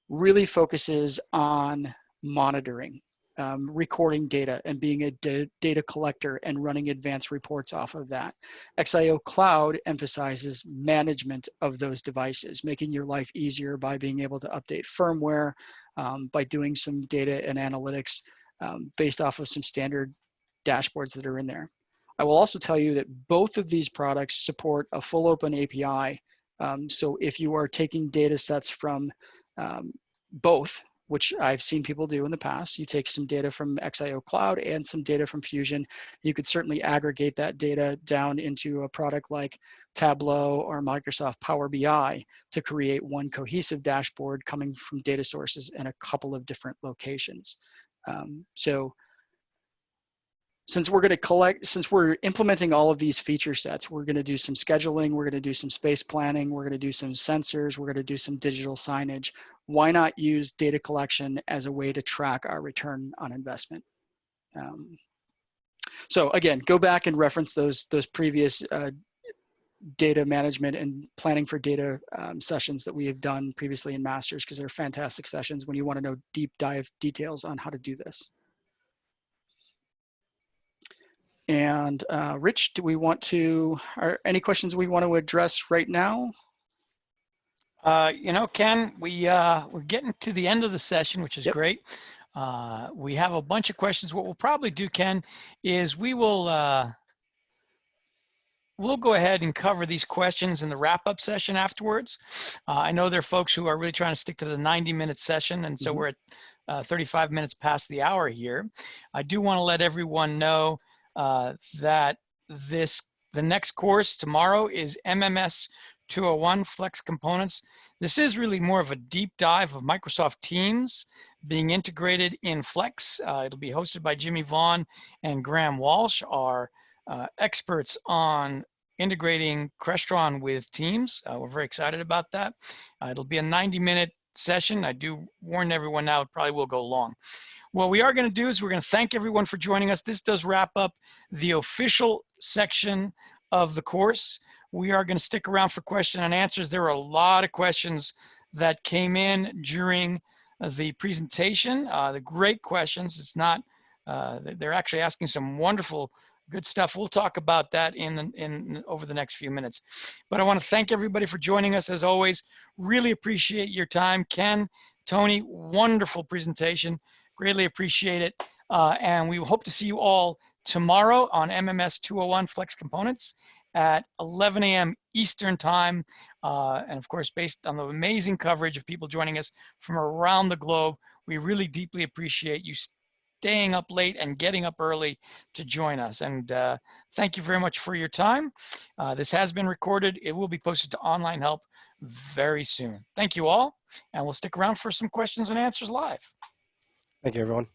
really focuses on monitoring. Recording data and being a data collector and running advanced reports off of that. XIO Cloud emphasizes management of those devices, making your life easier by being able to update firmware, by doing some data and analytics based off of some standard dashboards that are in there. I will also tell you that both of these products support a full open API. So if you are taking data sets from both, which I've seen people do in the past, you take some data from XIO Cloud and some data from Fusion, you could certainly aggregate that data down into a product like Tableau or Microsoft Power BI to create one cohesive dashboard coming from data sources in a couple of different locations. So since we're implementing all of these feature sets, we're going to do some scheduling, we're going to do some space planning, we're going to do some sensors, we're going to do some digital signage. Why not use data collection as a way to track our return on investment? So again, go back and reference those previous data management and planning for data sessions that we have done previously in Masters, because they're fantastic sessions when you want to know deep dive details on how to do this. And Rich, do we want to, are any questions we want to address right now? You know, Ken, we're getting to the end of the session, which is great. We have a bunch of questions. What we'll probably do, Ken, is we will we'll go ahead and cover these questions in the wrap-up session afterwards. I know there are folks who are really trying to stick to the 90-minute session, and so we're at 35 minutes past the hour here. I do want to let everyone know that the next course tomorrow is MMS 201 Flex Components. This is really more of a deep dive of Microsoft Teams being integrated in Flex. It'll be hosted by Jimmy Vaughn and Graham Walsh, our experts on integrating Crestron with Teams. We're very excited about that. It'll be a 90-minute session. I do warn everyone now, it probably will go long. What we are going to do is we're going to thank everyone for joining us. This does wrap up the official section of the course. We are going to stick around for question and answers. There are a lot of questions that came in during the presentation. The great questions. It's not, they're actually asking some wonderful, good stuff. We'll talk about that over the next few minutes. But I want to thank everybody for joining us as always. Really appreciate your time. Ken, Tony, wonderful presentation. Greatly appreciate it. And we hope to see you all tomorrow on MMS 201 Flex Components at 11 a.m. Eastern Time. And of course, based on the amazing coverage of people joining us from around the globe, we really deeply appreciate you staying up late and getting up early to join us. And thank you very much for your time. This has been recorded. It will be posted to online help very soon. Thank you all. And we'll stick around for some questions and answers live. Thank you, everyone.